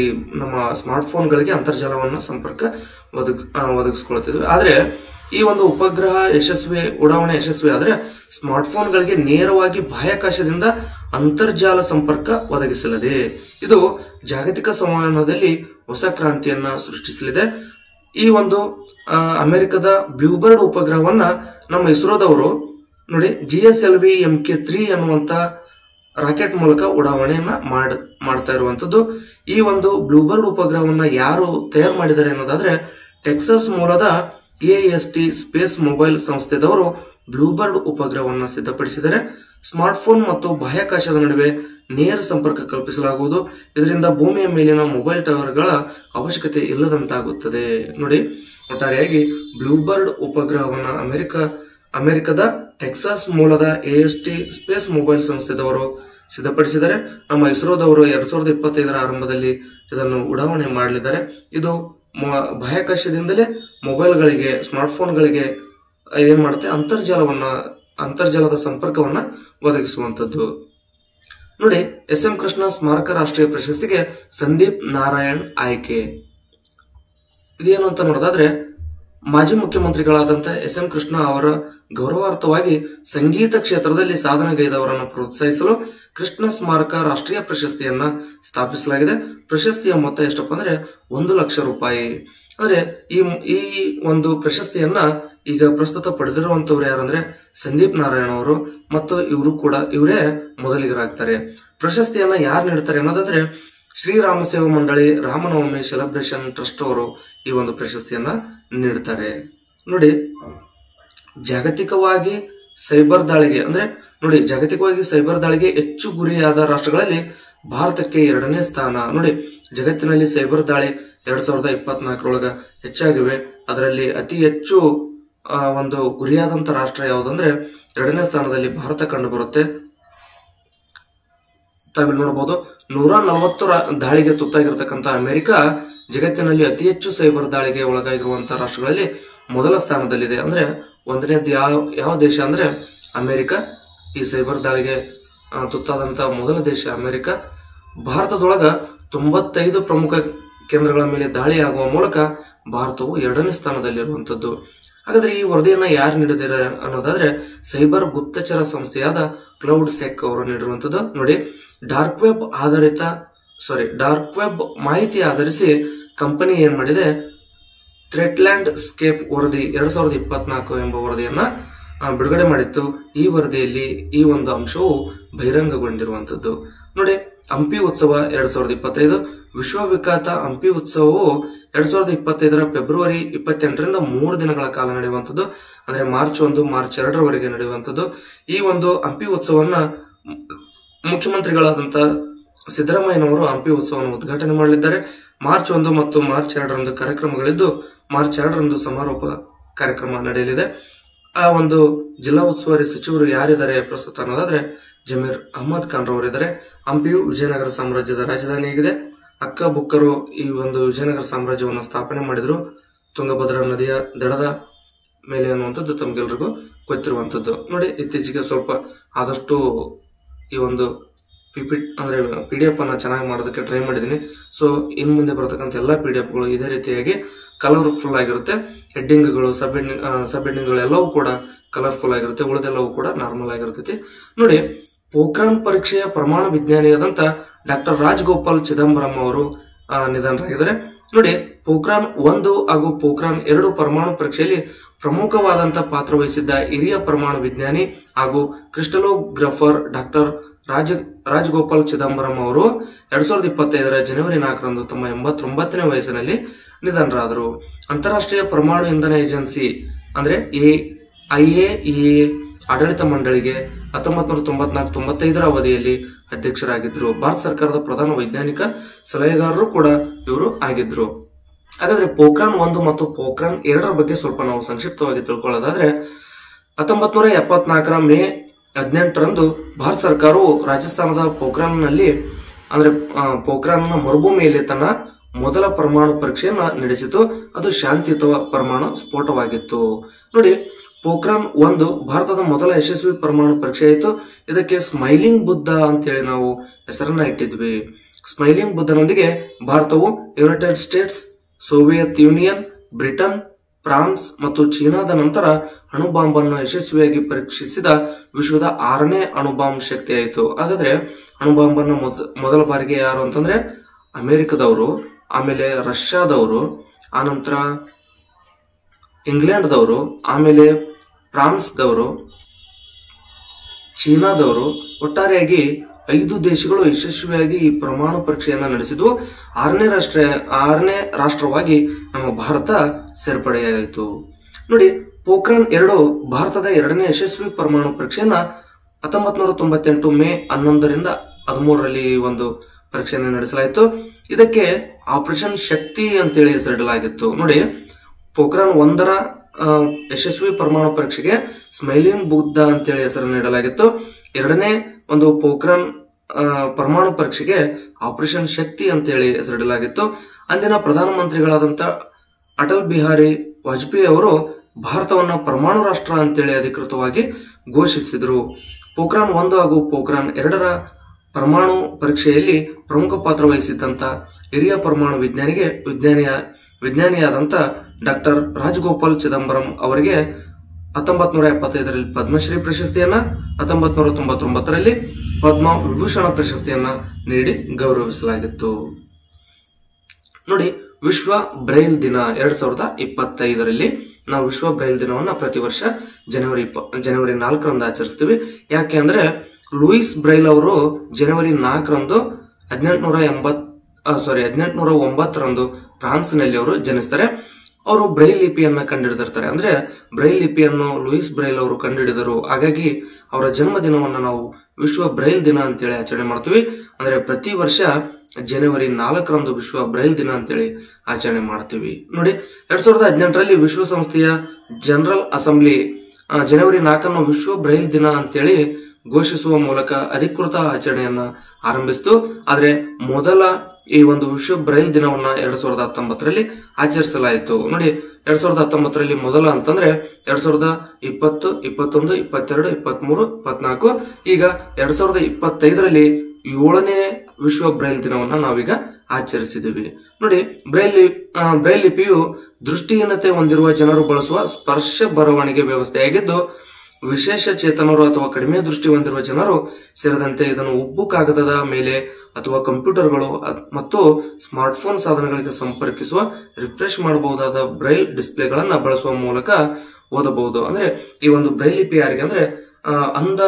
ನಮ್ಮ ಸ್ಮಾರ್ಟ್ ಫೋನ್ಗಳಿಗೆ ಅಂತರ್ಜಾಲವನ್ನ ಸಂಪರ್ಕ ಒದಗಿಸ್ಕೊಳ್ತಿದ್ವಿ. ಆದ್ರೆ ಈ ಒಂದು ಉಪಗ್ರಹ ಉಡಾವಣೆ ಯಶಸ್ವಿ ಆದ್ರೆ ಸ್ಮಾರ್ಟ್ ಫೋನ್ಗಳಿಗೆ ನೇರವಾಗಿ ಬಾಹ್ಯಾಕಾಶದಿಂದ ಅಂತರ್ಜಾಲ ಸಂಪರ್ಕ ಒದಗಿಸಲಿದೆ. ಇದು ಜಾಗತಿಕ ಸಂವಹನದಲ್ಲಿ ಹೊಸ ಕ್ರಾಂತಿಯನ್ನ ಸೃಷ್ಟಿಸಲಿದೆ. ಈ ಒಂದು ಅಮೆರಿಕದ ಬ್ಲೂಬರ್ಡ್ ಉಪಗ್ರಹವನ್ನ ನಮ್ಮ ಇಸ್ರೋದವರು ನೋಡಿ GSLV Mk3 ಅನ್ನುವಂತ ರಾಕೆಟ್ ಮೂಲಕ ಉಡಾವಣೆಯನ್ನ ಮಾಡ್ತಾ ಇರುವಂತದ್ದು. ಈ ಒಂದು ಬ್ಲೂಬರ್ಡ್ ಉಪಗ್ರಹವನ್ನ ಯಾರು ತಯಾರು ಮಾಡಿದ್ದಾರೆ ಅನ್ನೋದಾದ್ರೆ ಟೆಕ್ಸಾಸ್ ಮೂಲದ AST ಸ್ಪೇಸ್ ಮೊಬೈಲ್ ಸಂಸ್ಥೆದವರು ಬ್ಲೂಬರ್ಡ್ ಉಪಗ್ರಹವನ್ನು ಸಿದ್ಧಪಡಿಸಿದರೆ ಸ್ಮಾರ್ಟ್ಫೋನ್ ಮತ್ತು ಬಾಹ್ಯಾಕಾಶದ ನಡುವೆ ನೇರ ಸಂಪರ್ಕ ಕಲ್ಪಿಸಲಾಗುವುದು. ಇದರಿಂದ ಭೂಮಿಯ ಮೇಲಿನ ಮೊಬೈಲ್ ಟವರ್ಗಳ ಅವಶ್ಯಕತೆ ಇಲ್ಲದಂತಾಗುತ್ತದೆ. ನೋಡಿ, ಒಟ್ಟಾರೆಯಾಗಿ ಬ್ಲೂಬರ್ಡ್ ಉಪಗ್ರಹವನ್ನ ಅಮೆರಿಕದ ಟೆಕ್ಸಾಸ್ ಮೂಲದ AST ಸ್ಪೇಸ್ ಮೊಬೈಲ್ ಸಂಸ್ಥೆದವರು ಸಿದ್ಧಪಡಿಸಿದರೆ ನಮ್ಮ ಇಸ್ರೋದವರು 2025ರ ಆರಂಭದಲ್ಲಿ ಇದನ್ನು ಉಡಾವಣೆ ಮಾಡಲಿದ್ದಾರೆ. ಇದು ಬಾಹ್ಯಾಕಾಶದಿಂದಲೇ ಮೊಬೈಲ್ಗಳಿಗೆ ಸ್ಮಾರ್ಟ್ಫೋನ್ಗಳಿಗೆ ಏನ್ ಮಾಡುತ್ತೆ, ಅಂತರ್ಜಾಲದ ಸಂಪರ್ಕವನ್ನ ಒದಗಿಸುವಂತದ್ದು. ನೋಡಿ, SM ಕೃಷ್ಣ ಸ್ಮಾರಕ ರಾಷ್ಟ್ರೀಯ ಪ್ರಶಸ್ತಿಗೆ ಸಂದೀಪ್ ನಾರಾಯಣ್ ಆಯ್ಕೆ. ಇದೇನು ಅಂತ ನೋಡೋದಾದ್ರೆ ಮಾಜಿ ಮುಖ್ಯಮಂತ್ರಿಗಳಾದಂತ SM ಕೃಷ್ಣ ಅವರ ಗೌರವಾರ್ಥವಾಗಿ ಸಂಗೀತ ಕ್ಷೇತ್ರದಲ್ಲಿ ಸಾಧನೆಗೈದವರನ್ನು ಪ್ರೋತ್ಸಾಹಿಸಲು ಕೃಷ್ಣ ಸ್ಮಾರಕ ರಾಷ್ಟ್ರೀಯ ಪ್ರಶಸ್ತಿಯನ್ನ ಸ್ಥಾಪಿಸಲಾಗಿದೆ. ಪ್ರಶಸ್ತಿಯ ಮೊತ್ತ ಎಷ್ಟಪ್ಪ ಅಂದ್ರೆ 1 ಲಕ್ಷ ರೂಪಾಯಿ. ಅಂದ್ರೆ ಈ ಒಂದು ಪ್ರಶಸ್ತಿಯನ್ನ ಈಗ ಪ್ರಸ್ತುತ ಪಡೆದಿರುವಂತವ್ರು ಯಾರಂದ್ರೆ ಸಂದೀಪ್ ನಾರಾಯಣ್ ಅವರು, ಮತ್ತು ಇವರೇ ಮೊದಲಿಗರಾಗ್ತಾರೆ. ಪ್ರಶಸ್ತಿಯನ್ನ ಯಾರು ನೀಡ್ತಾರೆ ಅನ್ನೋದಾದ್ರೆ ಶ್ರೀರಾಮ ಸೇವಾ ಮಂಡಳಿ ರಾಮನವಮಿ ಸೆಲೆಬ್ರೇಷನ್ ಟ್ರಸ್ಟ್ ಅವರು ಈ ಒಂದು ಪ್ರಶಸ್ತಿಯನ್ನ ನೀಡ್ತಾರೆ. ನೋಡಿ, ಜಾಗತಿಕವಾಗಿ ಸೈಬರ್ ದಾಳಿಗೆ ಹೆಚ್ಚು ಗುರಿಯಾದ ರಾಷ್ಟ್ರಗಳಲ್ಲಿ ಭಾರತಕ್ಕೆ 2ನೇ ಸ್ಥಾನ. ನೋಡಿ, ಜಗತ್ತಿನಲ್ಲಿ ಸೈಬರ್ ದಾಳಿ 2024ರೊಳಗ ಹೆಚ್ಚಾಗಿವೆ. ಅದರಲ್ಲಿ ಅತಿ ಹೆಚ್ಚು ಒಂದು ಗುರಿಯಾದಂತ ರಾಷ್ಟ್ರ ಯಾವುದಂದ್ರೆ 2ನೇ ಸ್ಥಾನದಲ್ಲಿ ಭಾರತ ಕಂಡು ಬರುತ್ತೆ. ತಾವಿಲ್ಲಿ ನೋಡಬಹುದು, 140 ದಾಳಿಗೆ ತುತ್ತಾಗಿರ್ತಕ್ಕಂಥ ಅಮೆರಿಕ ಜಗತ್ತಿನಲ್ಲಿ ಅತಿ ಹೆಚ್ಚು ಸೈಬರ್ ದಾಳಿಗೆ ಒಳಗಾಗಿರುವಂತಹ ರಾಷ್ಟ್ರಗಳಲ್ಲಿ ಮೊದಲ ಸ್ಥಾನದಲ್ಲಿದೆ. ಅಂದ್ರೆ ಒಂದನೇದು ಯಾವ ದೇಶ ಅಂದ್ರೆ ಅಮೆರಿಕ. ಈ ಸೈಬರ್ ದಾಳಿಗೆ ತುತ್ತಾದಂತ ಮೊದಲ ದೇಶ ಅಮೆರಿಕ. ಭಾರತದೊಳಗ 95 ಪ್ರಮುಖ ಕೇಂದ್ರಗಳ ಮೇಲೆ ದಾಳಿ ಆಗುವ ಮೂಲಕ ಭಾರತವು 2ನೇ ಸ್ಥಾನದಲ್ಲಿರುವಂತದ್ದು. ಹಾಗಾದ್ರೆ ಈ ವರದಿಯನ್ನ ಯಾರು ನೀಡಿದ್ದಾರೆ ಅನ್ನೋದಾದ್ರೆ ಸೈಬರ್ ಗುಪ್ತಚರ ಸಂಸ್ಥೆಯಾದ ಕ್ಲೌಡ್ ಸೆಕ್ ಅವರು ನೀಡಿರುವಂತದ್ದು. ನೋಡಿ, ಡಾರ್ಕ್ ವೆಬ್ ಮಾಹಿತಿ ಆಧರಿಸಿ ಕಂಪನಿ ಏನ್ ಮಾಡಿದೆ, ಥ್ರೆಟ್ಲ್ಯಾಂಡ್ ಸ್ಕೇಪ್ ವರದಿ 2024 ಎಂಬ ವರದಿಯನ್ನ ಬಿಡುಗಡೆ ಮಾಡಿತ್ತು. ಈ ವರದಿಯಲ್ಲಿ ಈ ಒಂದು ಅಂಶವು ಬಹಿರಂಗಗೊಂಡಿರುವಂತದ್ದು. ನೋಡಿ, ಹಂಪಿ ಉತ್ಸವ 2025 ವಿಶ್ವವಿಖ್ಯಾತ ಹಂಪಿ ಉತ್ಸವವು 2025ರ ಫೆಬ್ರವರಿ 28ರಿಂದ 3 ದಿನಗಳ ಕಾಲ ನಡೆಯುವಂತದ್ದು. ಅಂದ್ರೆ ಮಾರ್ಚ್ 1, ಮಾರ್ಚ್ 2ರವರೆಗೆ ನಡೆಯುವಂತದ್ದು. ಈ ಒಂದು ಹಂಪಿ ಉತ್ಸವನ್ನ ಮುಖ್ಯಮಂತ್ರಿಗಳಾದಂತ ಸಿದ್ದರಾಮಯ್ಯನವರು ಹಂಪಿ ಉತ್ಸವವನ್ನು ಉದ್ಘಾಟನೆ ಮಾಡಲಿದ್ದಾರೆ. ಮಾರ್ಚ್ 1 ಮತ್ತು ಮಾರ್ಚ್ 2ರಂದು ಕಾರ್ಯಕ್ರಮಗಳಿದ್ದು ಮಾರ್ಚ್ 2ರಂದು ಸಮಾರೋಪ ಕಾರ್ಯಕ್ರಮ ನಡೆಯಲಿದೆ. ಆ ಒಂದು ಜಿಲ್ಲಾ ಉಸ್ತುವಾರಿ ಸಚಿವರು ಯಾರಿದ್ದಾರೆ ಪ್ರಸ್ತುತ ಅನ್ನೋದಾದ್ರೆ ಜಮೀರ್ ಅಹಮದ್ ಖಾನ್ ರವರಿದ್ದಾರೆ. ಹಂಪಿಯು ವಿಜಯನಗರ ಸಾಮ್ರಾಜ್ಯದ ರಾಜಧಾನಿಯಾಗಿದೆ. ಅಕ್ಕ ಬುಕ್ಕರು ಈ ಒಂದು ವಿಜಯನಗರ ಸಾಮ್ರಾಜ್ಯವನ್ನು ಸ್ಥಾಪನೆ ಮಾಡಿದ್ರು ತುಂಗಭದ್ರಾ ನದಿಯ ದಡದ ಮೇಲೆ ಅನ್ನುವಂಥದ್ದು ತಮ್ಗೆಲ್ರಿಗೂ ಗೊತ್ತಿರುವಂತದ್ದು. ನೋಡಿ, ಇತ್ತೀಚೆಗೆ ಸ್ವಲ್ಪ ಆದಷ್ಟು ಈ ಒಂದು PDF ಅನ್ನ ಚೆನ್ನಾಗಿ ಮಾಡೋದಕ್ಕೆ ಟ್ರೈ ಮಾಡಿದೀನಿ. ಸೊ ಇನ್ ಮುಂದೆ ಬರತಕ್ಕಂಥ ಎಲ್ಲಾ PDFಗಳು ಇದೇ ರೀತಿಯಾಗಿ ಕಲರ್ಫುಲ್ ಆಗಿರುತ್ತೆ. ಹೆಡ್ಡಿಂಗ್ಗಳು, ಸಬ್ ಹೆಡ್ಡಿಂಗ್ಗಳು ಎಲ್ಲವೂ ಕೂಡ ಕಲರ್ಫುಲ್ ಆಗಿರುತ್ತೆ, ಉಳಿದೆಲ್ಲವೂ ಕೂಡ ನಾರ್ಮಲ್ ಆಗಿರ್ತೈತಿ. ನೋಡಿ, ಪೋಖ್ರಾನ್ ಪರೀಕ್ಷೆಯ ಪ್ರಮಾಣ ವಿಜ್ಞಾನಿಯಾದಂತ ಡಾಕ್ಟರ್ ರಾಜಗೋಪಾಲ್ ಚಿದಂಬರಂ ಅವರು ನಿಧನರಾಗಿದ್ದಾರೆ. ನೋಡಿ, ಪೋಖ್ರಾನ್ 1 ಹಾಗೂ ಪೋಖ್ರಾನ್ 2 ಪರಮಾಣು ಪರೀಕ್ಷೆಯಲ್ಲಿ ಪ್ರಮುಖವಾದಂತ ಪಾತ್ರ ವಹಿಸಿದ್ದ ಹಿರಿಯ ಪರಮಾಣು ವಿಜ್ಞಾನಿ ಹಾಗೂ ಕ್ರಿಸ್ಟಲೋಗ್ರಫರ್ ಡಾಕ್ಟರ್ ರಾಜಗೋಪಾಲ್ ಚಿದಂಬರಂ ಅವರು 2025ರ ಜನವರಿ 4ರಂದು ತಮ್ಮ 89ನೇ ವಯಸ್ಸಿನಲ್ಲಿ ನಿಧನರಾದರು. ಅಂತಾರಾಷ್ಟ್ರೀಯ ಪರಮಾಣು ಇಂಧನ ಏಜೆನ್ಸಿ ಅಂದ್ರೆ IAEA ಆಡಳಿತ ಮಂಡಳಿಗೆ 1994-95ರ ಅವಧಿಯಲ್ಲಿ ಅಧ್ಯಕ್ಷರಾಗಿದ್ದರು. ಭಾರತ ಸರ್ಕಾರದ ಪ್ರಧಾನ ವೈಜ್ಞಾನಿಕ ಸಲಹೆಗಾರರು ಕೂಡ ಇವರು ಆಗಿದ್ರು. ಹಾಗಾದ್ರೆ ಪೋಖ್ರಾನ್ 1 ಮತ್ತು ಪೋಖ್ರಾನ್ 2ರ ಬಗ್ಗೆ ಸ್ವಲ್ಪ ನಾವು ಸಂಕ್ಷಿಪ್ತವಾಗಿ ತಿಳ್ಕೊಳ್ಳೋದಾದ್ರೆ 1974ರ ಮೇ 18ರಂದು ಭಾರತ ಸರ್ಕಾರವು ರಾಜಸ್ಥಾನದ ಪೋಖ್ರಾನ್ನಲ್ಲಿ ಅಂದ್ರೆ ಪೋಖ್ರಾನ್ನ ಮರುಭೂಮಿಯಲ್ಲಿ ತನ್ನ ಮೊದಲ ಪರಮಾಣು ಪರೀಕ್ಷೆಯನ್ನ ನಡೆಸಿತು. ಅದು ಶಾಂತಿಯುತ ಪರಮಾಣು ಸ್ಫೋಟವಾಗಿತ್ತು. ನೋಡಿ, ಪೋಖ್ರಾನ್ 1 ಭಾರತದ ಮೊದಲ ಯಶಸ್ವಿ ಪರಮಾಣು ಪರೀಕ್ಷೆ ಆಯಿತು. ಇದಕ್ಕೆ ಸ್ಮೈಲಿಂಗ್ ಬುದ್ಧ ಅಂತೇಳಿ ನಾವು ಹೆಸರನ್ನ ಇಟ್ಟಿದ್ವಿ. ಸ್ಮೈಲಿಂಗ್ ಬುದ್ಧನೊಂದಿಗೆ ಭಾರತವು United States, Soviet union, Britain, France ಮತ್ತು ಚೀನಾದ ನಂತರ ಅಣುಬಾಂಬ್ ಅನ್ನು ಯಶಸ್ವಿಯಾಗಿ ಪರೀಕ್ಷಿಸಿದ ವಿಶ್ವದ 6ನೇ ಅಣುಬಾಂಬ್ ಶಕ್ತಿಯಾಯಿತು. ಹಾಗಾದ್ರೆ ಅಣುಬಾಂಬ್ ಅನ್ನು ಮೊದಲ ಬಾರಿಗೆ ಯಾರು ಅಂತಂದ್ರೆ ಅಮೆರಿಕದವರು, ಆಮೇಲೆ ರಷ್ಯಾದವರು, ಆನಂತರ ಇಂಗ್ಲೆಂಡ್ದವರು, ಆಮೇಲೆ ಫ್ರಾನ್ಸ್ದವರು, ಚೀನಾದವರು, ಒಟ್ಟಾರೆಯಾಗಿ 5 ದೇಶಗಳು ಯಶಸ್ವಿಯಾಗಿ ಈ ಪರಮಾಣು ಪರೀಕ್ಷೆಯನ್ನ ನಡೆಸಿದ್ವು. 6ನೇ ರಾಷ್ಟ್ರವಾಗಿ ನಮ್ಮ ಭಾರತ ಸೇರ್ಪಡೆಯಾಯಿತು. ನೋಡಿ, ಪೋಖ್ರಾನ್ 2 ಭಾರತದ 2ನೇ ಯಶಸ್ವಿ ಪರಮಾಣು ಪರೀಕ್ಷೆಯನ್ನ 1998 ಮೇ 11ರಿಂದ 13ರಲ್ಲಿ ಈ ಒಂದು ಪರೀಕ್ಷೆಯನ್ನು ನಡೆಸಲಾಯಿತು. ಇದಕ್ಕೆ ಆಪರೇಷನ್ ಶಕ್ತಿ ಅಂತೇಳಿ ಹೆಸರಿಡಲಾಗಿತ್ತು. ನೋಡಿ, ಪೋಖ್ರಾನ್ 1ರ ಯಶಸ್ವಿ ಪರಮಾಣು ಪರೀಕ್ಷೆಗೆ ಸ್ಮೈಲಿಂಗ್ ಬುದ್ಧ ಅಂತೇಳಿ ಹೆಸರನ್ನು ನೀಡಲಾಗಿತ್ತು. 2ನೇ ಒಂದು ಪೋಖ್ರಾನ್ ಪರಮಾಣು ಪರೀಕ್ಷೆಗೆ ಆಪರೇಷನ್ ಶಕ್ತಿ ಅಂತೇಳಿ ಹೆಸರಿಡಲಾಗಿತ್ತು. ಅಂದಿನ ಪ್ರಧಾನಮಂತ್ರಿಗಳಾದಂತ ಅಟಲ್ ಬಿಹಾರಿ ವಾಜಪೇಯಿ ಅವರು ಭಾರತವನ್ನ ಪರಮಾಣು ರಾಷ್ಟ್ರ ಅಂತೇಳಿ ಅಧಿಕೃತವಾಗಿ ಘೋಷಿಸಿದರು. ಪೋಖ್ರಾನ್ 1 ಹಾಗೂ ಪೋಖ್ರಾನ್ 2ರ ಪರಮಾಣು ಪರೀಕ್ಷೆಯಲ್ಲಿ ಪ್ರಮುಖ ಪಾತ್ರ ವಹಿಸಿದ್ದಂತ ಹಿರಿಯ ಪರಮಾಣು ವಿಜ್ಞಾನಿಯಾದಂತ ಡಾಕ್ಟರ್ ರಾಜಗೋಪಾಲ್ ಚಿದಂಬರಂ ಅವರಿಗೆ 1975ರಲ್ಲಿ ಪದ್ಮಶ್ರೀ ಪ್ರಶಸ್ತಿಯನ್ನ, 1999ರಲ್ಲಿ ಪದ್ಮ ವಿಭೂಷಣ ಪ್ರಶಸ್ತಿಯನ್ನ ನೀಡಿ ಗೌರವಿಸಲಾಗಿತ್ತು. ನೋಡಿ, ವಿಶ್ವ ಬ್ರೈಲ್ ದಿನ 2025ರಲ್ಲಿ ನಾವು ವಿಶ್ವ ಬ್ರೈಲ್ ದಿನವನ್ನ ಪ್ರತಿ ವರ್ಷ ಜನವರಿ 4ರಂದು ಆಚರಿಸ್ತೀವಿ. ಯಾಕೆ ಅಂದ್ರೆ ಲೂಯಿಸ್ ಬ್ರೈಲ್ ಅವರು ಜನವರಿ 4ರಂದು 1809ರಂದು ಫ್ರಾನ್ಸ್ನಲ್ಲಿ ಅವರು ಜನಿಸ್ತಾರೆ. ಅವರು ಬ್ರೈಲ್ ಲಿಪಿಯನ್ನ ಕಂಡುಹಿಡಿದಿರ್ತಾರೆ. ಅಂದ್ರೆ ಬ್ರೈಲ್ ಲಿಪಿಯನ್ನು ಲೂಯಿಸ್ ಬ್ರೈಲ್ ಅವರು ಕಂಡುಹಿಡಿದರು. ಹಾಗಾಗಿ ಅವರ ಜನ್ಮ ದಿನವನ್ನ ನಾವು ವಿಶ್ವ ಬ್ರೈಲ್ ದಿನ ಅಂತೇಳಿ ಆಚರಣೆ ಮಾಡ್ತೀವಿ. ಅಂದ್ರೆ ಪ್ರತಿ ವರ್ಷ ಜನವರಿ 4ರಂದು ವಿಶ್ವ ಬ್ರೈಲ್ ದಿನ ಅಂತೇಳಿ ಆಚರಣೆ ಮಾಡ್ತೀವಿ. ನೋಡಿ, 2018ರಲ್ಲಿ ವಿಶ್ವಸಂಸ್ಥೆಯ ಜನರಲ್ ಅಸೆಂಬ್ಲಿ ಜನವರಿ 4ನ್ನು ವಿಶ್ವ ಬ್ರೈಲ್ ದಿನ ಅಂತೇಳಿ ಘೋಷಿಸುವ ಮೂಲಕ ಅಧಿಕೃತ ಆಚರಣೆಯನ್ನ ಆರಂಭಿಸಿತು. ಆದ್ರೆ ಮೊದಲ ಈ ಒಂದು ವಿಶ್ವ ಬ್ರೈಲ್ ದಿನವನ್ನ 2019ರಲ್ಲಿ ಆಚರಿಸಲಾಯಿತು. ನೋಡಿ, 2019ರಲ್ಲಿ ಮೊದಲ ಅಂತಂದ್ರೆ 2020, 21, 22, 23, 24, ಈಗ 2025ರಲ್ಲಿ 7ನೇ ವಿಶ್ವ ಬ್ರೈಲ್ ದಿನವನ್ನ ನಾವೀಗ ಆಚರಿಸಿದ್ದೀವಿ. ನೋಡಿ, ಬ್ರೈಲ್ ಲಿಪಿಯು ದೃಷ್ಟಿಹೀನತೆ ಹೊಂದಿರುವ ಜನರು ಬಳಸುವ ಸ್ಪರ್ಶ ಬರವಣಿಗೆ ವ್ಯವಸ್ಥೆಯಾಗಿದ್ದು, ವಿಶೇಷ ಚೇತನರು ಅಥವಾ ಕಡಿಮೆ ದೃಷ್ಟಿ ಹೊಂದಿರುವ ಜನರು ಸೇರಿದಂತೆ ಇದನ್ನು ಉಬ್ಬು ಕಾಗದದ ಮೇಲೆ ಅಥವಾ ಕಂಪ್ಯೂಟರ್ಗಳು ಮತ್ತು ಸ್ಮಾರ್ಟ್ಫೋನ್ ಸಾಧನಗಳಿಗೆ ಸಂಪರ್ಕಿಸುವ ರಿಫ್ರೆಶ್ ಮಾಡಬಹುದಾದ ಬ್ರೈಲ್ ಡಿಸ್ಪ್ಲೇಗಳನ್ನ ಬಳಸುವ ಮೂಲಕ ಓದಬಹುದು. ಅಂದ್ರೆ ಈ ಒಂದು ಬ್ರೈಲ್ ಲಿಪಿ ಯಾರಿಗೆ ಅಂದ್ರೆ ಅಂಧ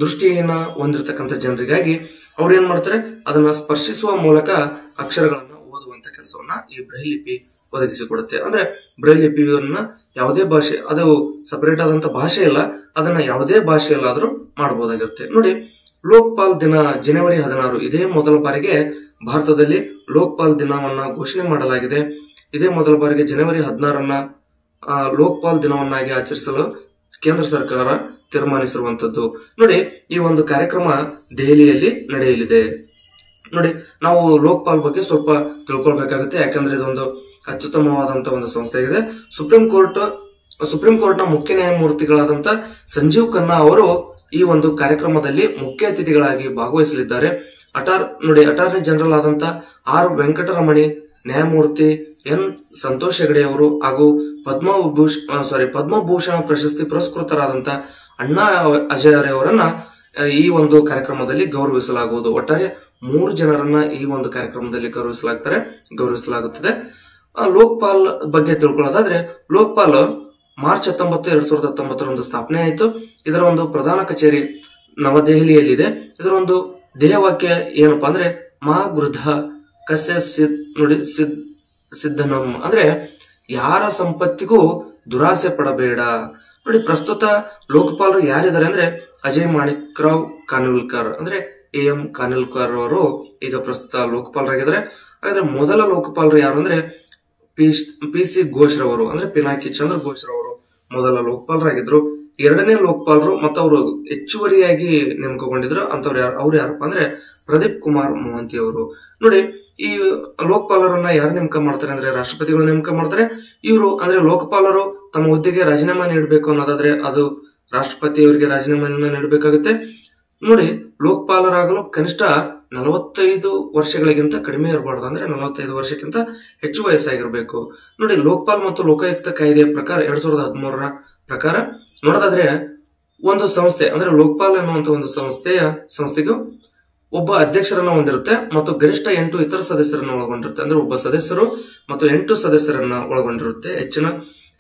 ದೃಷ್ಟಿಯನ್ನ ಹೊಂದಿರತಕ್ಕಂಥ ಜನರಿಗಾಗಿ ಅವ್ರು ಏನ್ ಮಾಡ್ತಾರೆ, ಅದನ್ನ ಸ್ಪರ್ಶಿಸುವ ಮೂಲಕ ಅಕ್ಷರಗಳನ್ನ ಓದುವಂತ ಕೆಲಸವನ್ನ ಈ ಬ್ರೈಲ್ ಲಿಪಿ ಒದಗಿಸಿಕೊಡುತ್ತೆ. ಅಂದ್ರೆ ಬ್ರೈಲ್ ಲಿಪಿಯನ್ನ ಯಾವುದೇ ಭಾಷೆ, ಅದು ಸಪರೇಟ್ ಆದಂತ ಭಾಷೆ ಇಲ್ಲ, ಅದನ್ನ ಯಾವುದೇ ಭಾಷೆಯಲ್ಲಾದ್ರೂ ಮಾಡಬಹುದಾಗಿರುತ್ತೆ. ನೋಡಿ, ಲೋಕಪಾಲ್ ದಿನ ಜನವರಿ 16, ಇದೇ ಮೊದಲ ಬಾರಿಗೆ ಭಾರತದಲ್ಲಿ ಲೋಕಪಾಲ್ ದಿನವನ್ನ ಘೋಷಣೆ ಮಾಡಲಾಗಿದೆ. ಇದೇ ಮೊದಲ ಬಾರಿಗೆ ಜನವರಿ 16ರನ್ನ ಲೋಕಪಾಲ್ ದಿನವನ್ನಾಗಿ ಆಚರಿಸಲು ಕೇಂದ್ರ ಸರ್ಕಾರ ತೀರ್ಮಾನಿಸಿರುವಂತದ್ದು. ನೋಡಿ, ಈ ಒಂದು ಕಾರ್ಯಕ್ರಮ ದೆಹಲಿಯಲ್ಲಿ ನಡೆಯಲಿದೆ. ನೋಡಿ, ನಾವು ಲೋಕಪಾಲ್ ಬಗ್ಗೆ ಸ್ವಲ್ಪ ತಿಳ್ಕೊಳ್ಬೇಕಾಗುತ್ತೆ. ಯಾಕಂದ್ರೆ ಇದೊಂದು ಅತ್ಯುತ್ತಮವಾದಂತ ಒಂದು ಸಂಸ್ಥೆ ಇದೆ. ಸುಪ್ರೀಂ ಕೋರ್ಟ್ನ ಮುಖ್ಯ ನ್ಯಾಯಮೂರ್ತಿಗಳಾದಂತ ಸಂಜೀವ್ ಖನ್ನಾ ಅವರು ಈ ಒಂದು ಕಾರ್ಯಕ್ರಮದಲ್ಲಿ ಮುಖ್ಯ ಅತಿಥಿಗಳಾಗಿ ಭಾಗವಹಿಸಲಿದ್ದಾರೆ. ಅಟಾರ್ನಿ ಜನರಲ್ ಆದಂತ ಆರ್ ವೆಂಕಟರಮಣಿ, ನ್ಯಾಯಮೂರ್ತಿ ಎನ್ ಸಂತೋಷ್ ಹೆಗಡೆ ಅವರು ಹಾಗೂ ಪದ್ಮಭೂಷಣ ಪ್ರಶಸ್ತಿ ಪುರಸ್ಕೃತರಾದಂತ ಅಣ್ಣಾ ಹಜಾರೆ ಅವರನ್ನ ಈ ಒಂದು ಕಾರ್ಯಕ್ರಮದಲ್ಲಿ ಗೌರವಿಸಲಾಗುವುದು. ಒಟ್ಟಾರೆ 3 ಜನರನ್ನ ಈ ಒಂದು ಕಾರ್ಯಕ್ರಮದಲ್ಲಿ ಗೌರವಿಸಲಾಗುತ್ತದೆ. ಲೋಕಪಾಲ್ ಬಗ್ಗೆ ತಿಳ್ಕೊಳ್ಳೋದಾದ್ರೆ, ಲೋಕಪಾಲ್ ಮಾರ್ಚ್ 19, 2019ರಂದು ಸ್ಥಾಪನೆ ಆಯಿತು. ಇದರ ಒಂದು ಪ್ರಧಾನ ಕಚೇರಿ ನವದೆಹಲಿಯಲ್ಲಿದೆ. ಇದರ ಒಂದು ಧ್ಯೇಯವಾಕ್ಯ ಏನಪ್ಪಾ ಅಂದ್ರೆ ಮಾ ಗೃಧ ಕಸ್ಯ ಸಿದ್ಧನಂ, ಅಂದ್ರೆ ಯಾರ ಸಂಪತ್ತಿಗೂ ದುರಾಸೆ ಪಡಬೇಡ. ನೋಡಿ, ಪ್ರಸ್ತುತ ಲೋಕಪಾಲರು ಯಾರಿದ್ದಾರೆ ಅಂದ್ರೆ ಅಜಯ್ ಮಾಣಿಕ್ರಾವ್ ಕಾನ್ವಿಲ್ಕರ್, ಅಂದ್ರೆ AM ಕಾನ್ವಿಲ್ಕರ್ ಅವರು ಈಗ ಪ್ರಸ್ತುತ ಲೋಕಪಾಲರಾಗಿದ್ದಾರೆ. ಹಾಗಾದ್ರೆ ಮೊದಲ ಲೋಕಪಾಲರು ಯಾರು ಅಂದ್ರೆ PC ಘೋಷ್ ರವರು, ಅಂದ್ರೆ ಪಿನಾಕಿ ಚಂದ್ರ ಘೋಷ್ ರವರು ಮೊದಲ ಲೋಕಪಾಲರಾಗಿದ್ರು. 2ನೇ ಲೋಕಪಾಲರು ಮತ್ತು ಅವರು ಹೆಚ್ಚುವರಿಯಾಗಿ ನೇಮಕಗೊಂಡಿದ್ರು ಅವ್ರು ಯಾರಪ್ಪ ಅಂದ್ರೆ ಪ್ರದೀಪ್ ಕುಮಾರ್ ಮೊಹಂತಿ ಅವರು. ನೋಡಿ, ಈ ಲೋಕಪಾಲರನ್ನ ಯಾರು ನೇಮಕ ಮಾಡ್ತಾರೆ ಅಂದ್ರೆ ರಾಷ್ಟ್ರಪತಿಗಳು ನೇಮಕ ಮಾಡ್ತಾರೆ. ಇವರು ಅಂದ್ರೆ ಲೋಕಪಾಲರು ತಮ್ಮ ಹುದ್ದೆಗೆ ರಾಜೀನಾಮೆ ನೀಡಬೇಕು ಅನ್ನೋದಾದ್ರೆ ಅದು ರಾಷ್ಟ್ರಪತಿಯವರಿಗೆ ರಾಜೀನಾಮೆಯನ್ನ ನೀಡಬೇಕಾಗುತ್ತೆ. ನೋಡಿ, ಲೋಕಪಾಲರಾಗಲು ಕನಿಷ್ಠ 45 ವರ್ಷಗಳಿಗಿಂತ ಕಡಿಮೆ ಇರಬಾರ್ದು, ಅಂದ್ರೆ 45 ವರ್ಷಕ್ಕಿಂತ ಹೆಚ್ಚು ವಯಸ್ಸಾಗಿರ್ಬೇಕು. ನೋಡಿ, ಲೋಕಪಾಲ್ ಮತ್ತು ಲೋಕಾಯುಕ್ತ ಕಾಯ್ದೆಯ ಪ್ರಕಾರ 2013ರ ಪ್ರಕಾರ ನೋಡೋದಾದ್ರೆ ಒಂದು ಸಂಸ್ಥೆ ಅಂದ್ರೆ ಲೋಕಪಾಲ್ ಎನ್ನುವಂತ ಒಂದು ಸಂಸ್ಥೆಗೂ ಒಬ್ಬ ಅಧ್ಯಕ್ಷರನ್ನ ಹೊಂದಿರುತ್ತೆ ಮತ್ತು ಗರಿಷ್ಠ 8 ಇತರ ಸದಸ್ಯರನ್ನ ಒಳಗೊಂಡಿರುತ್ತೆ. ಅಂದ್ರೆ ಒಬ್ಬ ಸದಸ್ಯರು ಮತ್ತು 8 ಸದಸ್ಯರನ್ನ ಒಳಗೊಂಡಿರುತ್ತೆ.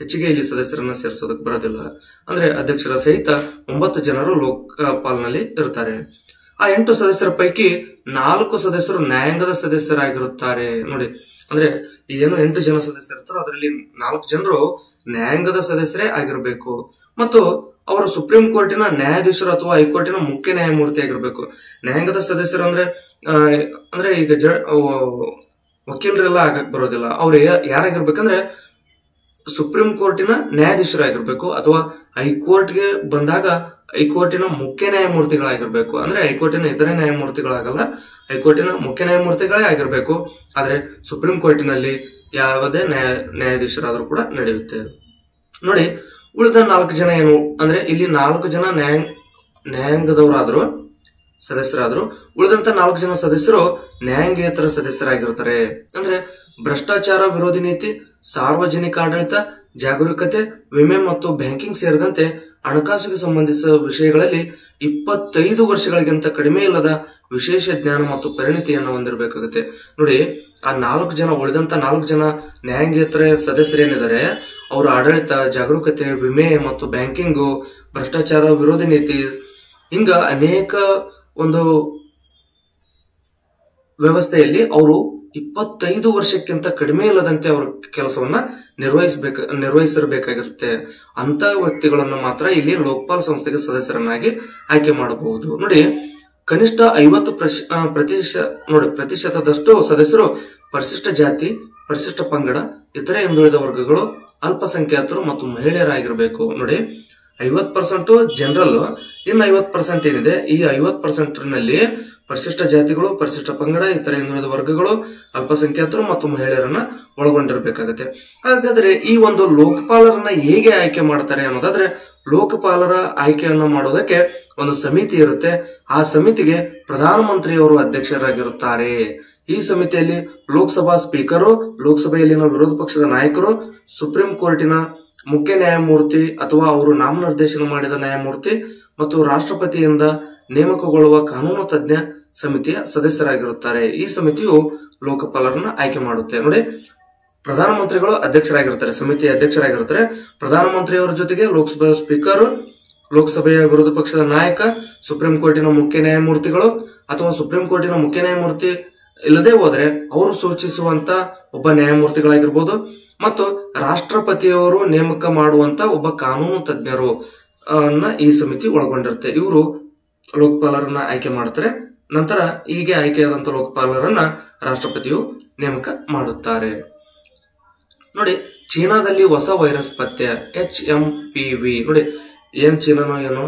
ಹೆಚ್ಚಿಗೆ ಇಲ್ಲಿ ಸದಸ್ಯರನ್ನ ಸೇರಿಸೋದಕ್ಕೆ ಬರೋದಿಲ್ಲ. ಅಂದ್ರೆ ಅಧ್ಯಕ್ಷರ ಸಹಿತ 9 ಜನರು ಲೋಕಪಾಲ್ನಲ್ಲಿ ಇರ್ತಾರೆ. ಆ 8 ಸದಸ್ಯರ ಪೈಕಿ 4 ಸದಸ್ಯರು ನ್ಯಾಯಾಂಗದ ಸದಸ್ಯರಾಗಿರುತ್ತಾರೆ. ನೋಡಿ, ಅಂದ್ರೆ ಏನು 8 ಜನ ಸದಸ್ಯರು ಇರ್ತಾರೋ ಅದರಲ್ಲಿ 4 ಜನರು ನ್ಯಾಯಾಂಗದ ಸದಸ್ಯರೇ ಆಗಿರಬೇಕು ಮತ್ತು ಅವರು ಸುಪ್ರೀಂ ಕೋರ್ಟಿನ ನ್ಯಾಯಾಧೀಶರು ಅಥವಾ ಹೈಕೋರ್ಟಿನ ಮುಖ್ಯ ನ್ಯಾಯಮೂರ್ತಿ ಆಗಿರ್ಬೇಕು. ನ್ಯಾಯಾಂಗದ ಸದಸ್ಯರು ಅಂದ್ರೆ ಈಗ ವಕೀಲರೆಲ್ಲ ಆಗಕ್ ಬರೋದಿಲ್ಲ. ಅವ್ರು ಯಾರಾಗಿರ್ಬೇಕಂದ್ರೆ ಸುಪ್ರೀಂ ಕೋರ್ಟಿನ ನ್ಯಾಯಾಧೀಶರಾಗಿರ್ಬೇಕು ಅಥವಾ ಹೈಕೋರ್ಟ್ಗೆ ಬಂದಾಗ ಹೈಕೋರ್ಟಿನ ಮುಖ್ಯ ನ್ಯಾಯಮೂರ್ತಿಗಳಾಗಿರ್ಬೇಕು. ಅಂದ್ರೆ ಹೈಕೋರ್ಟಿನ ಇತರೆ ನ್ಯಾಯಮೂರ್ತಿಗಳಾಗಲ್ಲ, ಹೈಕೋರ್ಟಿನ ಮುಖ್ಯ ನ್ಯಾಯಮೂರ್ತಿಗಳೇ ಆಗಿರ್ಬೇಕು. ಆದ್ರೆ ಸುಪ್ರೀಂ ಕೋರ್ಟಿನಲ್ಲಿ ಯಾವುದೇ ನ್ಯಾಯಾಧೀಶರಾದ್ರೂ ಕೂಡ ನಡೆಯುತ್ತೆ. ನೋಡಿ, ಉಳಿದ 4 ಜನ ಏನು ಅಂದ್ರೆ ಇಲ್ಲಿ 4 ಜನ ನ್ಯಾಯಾಂಗದವರಾದ್ರು ಸದಸ್ಯರಾದ್ರು, ಉಳಿದಂತ 4 ಜನ ಸದಸ್ಯರು ನ್ಯಾಯಾಂಗೇತರ ಸದಸ್ಯರಾಗಿರ್ತಾರೆ. ಅಂದ್ರೆ ಭ್ರಷ್ಟಾಚಾರ ವಿರೋಧಿ ನೀತಿ, ಸಾರ್ವಜನಿಕ ಆಡಳಿತ, ಜಾಗರೂಕತೆ, ವಿಮೆ ಮತ್ತು ಬ್ಯಾಂಕಿಂಗ್ ಸೇರಿದಂತೆ ಹಣಕಾಸಿಗೆ ಸಂಬಂಧಿಸಿದ ವಿಷಯಗಳಲ್ಲಿ 25 ವರ್ಷಗಳಿಗಿಂತ ಕಡಿಮೆ ಇಲ್ಲದ ವಿಶೇಷ ಜ್ಞಾನ ಮತ್ತು ಪರಿಣಿತಿಯನ್ನು ಹೊಂದಿರಬೇಕಾಗುತ್ತೆ. ನೋಡಿ, ಆ 4 ಜನ ಉಳಿದಂತ 4 ಜನ ನ್ಯಾಯಾಂಗೇತರ ಸದಸ್ಯರೇನಿದ್ದಾರೆ ಅವರು ಆಡಳಿತ, ಜಾಗರೂಕತೆ, ವಿಮೆ ಮತ್ತು ಬ್ಯಾಂಕಿಂಗು, ಭ್ರಷ್ಟಾಚಾರ ವಿರೋಧಿ ನೀತಿ ಹಿಂಗ ಅನೇಕ ಒಂದು ವ್ಯವಸ್ಥೆಯಲ್ಲಿ ಅವರು 25 ವರ್ಷಕ್ಕಿಂತ ಕಡಿಮೆ ಇಲ್ಲದಂತೆ ಅವರ ಕೆಲಸವನ್ನ ನಿರ್ವಹಿಸಿರಬೇಕಾಗಿರುತ್ತೆ. ಅಂತ ವ್ಯಕ್ತಿಗಳನ್ನು ಮಾತ್ರ ಇಲ್ಲಿ ಲೋಕಪಾಲ್ ಸಂಸ್ಥೆಗೆ ಸದಸ್ಯರನ್ನಾಗಿ ಆಯ್ಕೆ ಮಾಡಬಹುದು. ನೋಡಿ, ಕನಿಷ್ಠ 50% ಪ್ರತಿಶತದಷ್ಟು ಸದಸ್ಯರು ಪರಿಶಿಷ್ಟ ಜಾತಿ, ಪರಿಶಿಷ್ಟ ಪಂಗಡ, ಇತರೆ ಹಿಂದುಳಿದ ವರ್ಗಗಳು, ಅಲ್ಪಸಂಖ್ಯಾತರು ಮತ್ತು ಮಹಿಳೆಯರಾಗಿರ್ಬೇಕು. ನೋಡಿ, 50% ಜನರಲ್, ಇನ್ನು 50% ಏನಿದೆ, ಈ 50% ನಲ್ಲಿ ಪರಿಶಿಷ್ಟ ಜಾತಿಗಳು, ಪರಿಶಿಷ್ಟ ಪಂಗಡ, ಇತರ ಹಿಂದುಳಿದ ವರ್ಗಗಳು, ಅಲ್ಪಸಂಖ್ಯಾತರು ಮತ್ತು ಮಹಿಳೆಯರನ್ನ ಒಳಗೊಂಡಿರಬೇಕಾಗುತ್ತೆ. ಹಾಗಾದ್ರೆ ಈ ಒಂದು ಲೋಕಪಾಲರನ್ನ ಹೇಗೆ ಆಯ್ಕೆ ಮಾಡ್ತಾರೆ ಅನ್ನೋದಾದ್ರೆ, ಲೋಕಪಾಲರ ಆಯ್ಕೆಯನ್ನ ಮಾಡೋದಕ್ಕೆ ಒಂದು ಸಮಿತಿ ಇರುತ್ತೆ. ಆ ಸಮಿತಿಗೆ ಪ್ರಧಾನಮಂತ್ರಿಯವರು ಅಧ್ಯಕ್ಷರಾಗಿರುತ್ತಾರೆ. ಈ ಸಮಿತಿಯಲ್ಲಿ ಲೋಕಸಭಾ ಸ್ಪೀಕರು, ಲೋಕಸಭೆಯಲ್ಲಿನ ವಿರೋಧ ಪಕ್ಷದ ನಾಯಕರು, ಸುಪ್ರೀಂ ಕೋರ್ಟಿನ ಮುಖ್ಯ ನ್ಯಾಯಮೂರ್ತಿ ಅಥವಾ ಅವರು ನಾಮನಿರ್ದೇಶನ ಮಾಡಿದ ನ್ಯಾಯಮೂರ್ತಿ ಮತ್ತು ರಾಷ್ಟ್ರಪತಿಯಿಂದ ನೇಮಕಗೊಳ್ಳುವ ಕಾನೂನು ತಜ್ಞ ಸಮಿತಿಯ ಸದಸ್ಯರಾಗಿರುತ್ತಾರೆ. ಈ ಸಮಿತಿಯು ಲೋಕಪಾಲರನ್ನ ಆಯ್ಕೆ ಮಾಡುತ್ತೆ. ನೋಡಿ, ಪ್ರಧಾನಮಂತ್ರಿಗಳು ಅಧ್ಯಕ್ಷರಾಗಿರ್ತಾರೆ, ಸಮಿತಿಯ ಅಧ್ಯಕ್ಷರಾಗಿರ್ತಾರೆ. ಪ್ರಧಾನಮಂತ್ರಿಯವರ ಜೊತೆಗೆ ಲೋಕಸಭಾ ಸ್ಪೀಕರ್, ಲೋಕಸಭೆಯ ವಿರೋಧ ಪಕ್ಷದ ನಾಯಕ, ಸುಪ್ರೀಂ ಕೋರ್ಟಿನ ಮುಖ್ಯ ನ್ಯಾಯಮೂರ್ತಿಗಳು ಅಥವಾ ಸುಪ್ರೀಂ ಕೋರ್ಟಿನ ಮುಖ್ಯ ನ್ಯಾಯಮೂರ್ತಿ ಇಲ್ಲದೆ ಹೋದ್ರೆ ಅವರು ಸೂಚಿಸುವಂತ ಒಬ್ಬ ನ್ಯಾಯಮೂರ್ತಿಗಳಾಗಿರ್ಬೋದು ಮತ್ತು ರಾಷ್ಟ್ರಪತಿಯವರು ನೇಮಕ ಮಾಡುವಂತ ಒಬ್ಬ ಕಾನೂನು ತಜ್ಞರು ಈ ಸಮಿತಿ ಒಳಗೊಂಡಿರುತ್ತೆ. ಇವರು ಲೋಕಪಾಲರನ್ನ ಆಯ್ಕೆ ಮಾಡ್ತಾರೆ. ನಂತರ ಹೀಗೆ ಆಯ್ಕೆಯಾದಂತ ಲೋಕಪಾಲರನ್ನ ರಾಷ್ಟ್ರಪತಿಯು ನೇಮಕ ಮಾಡುತ್ತಾರೆ. ನೋಡಿ, ಚೀನಾದಲ್ಲಿ ಹೊಸ ವೈರಸ್ ಪತ್ತೆ, HMPV. ನೋಡಿ, ಏನ್ ಚೀನಾನೋ ಏನೋ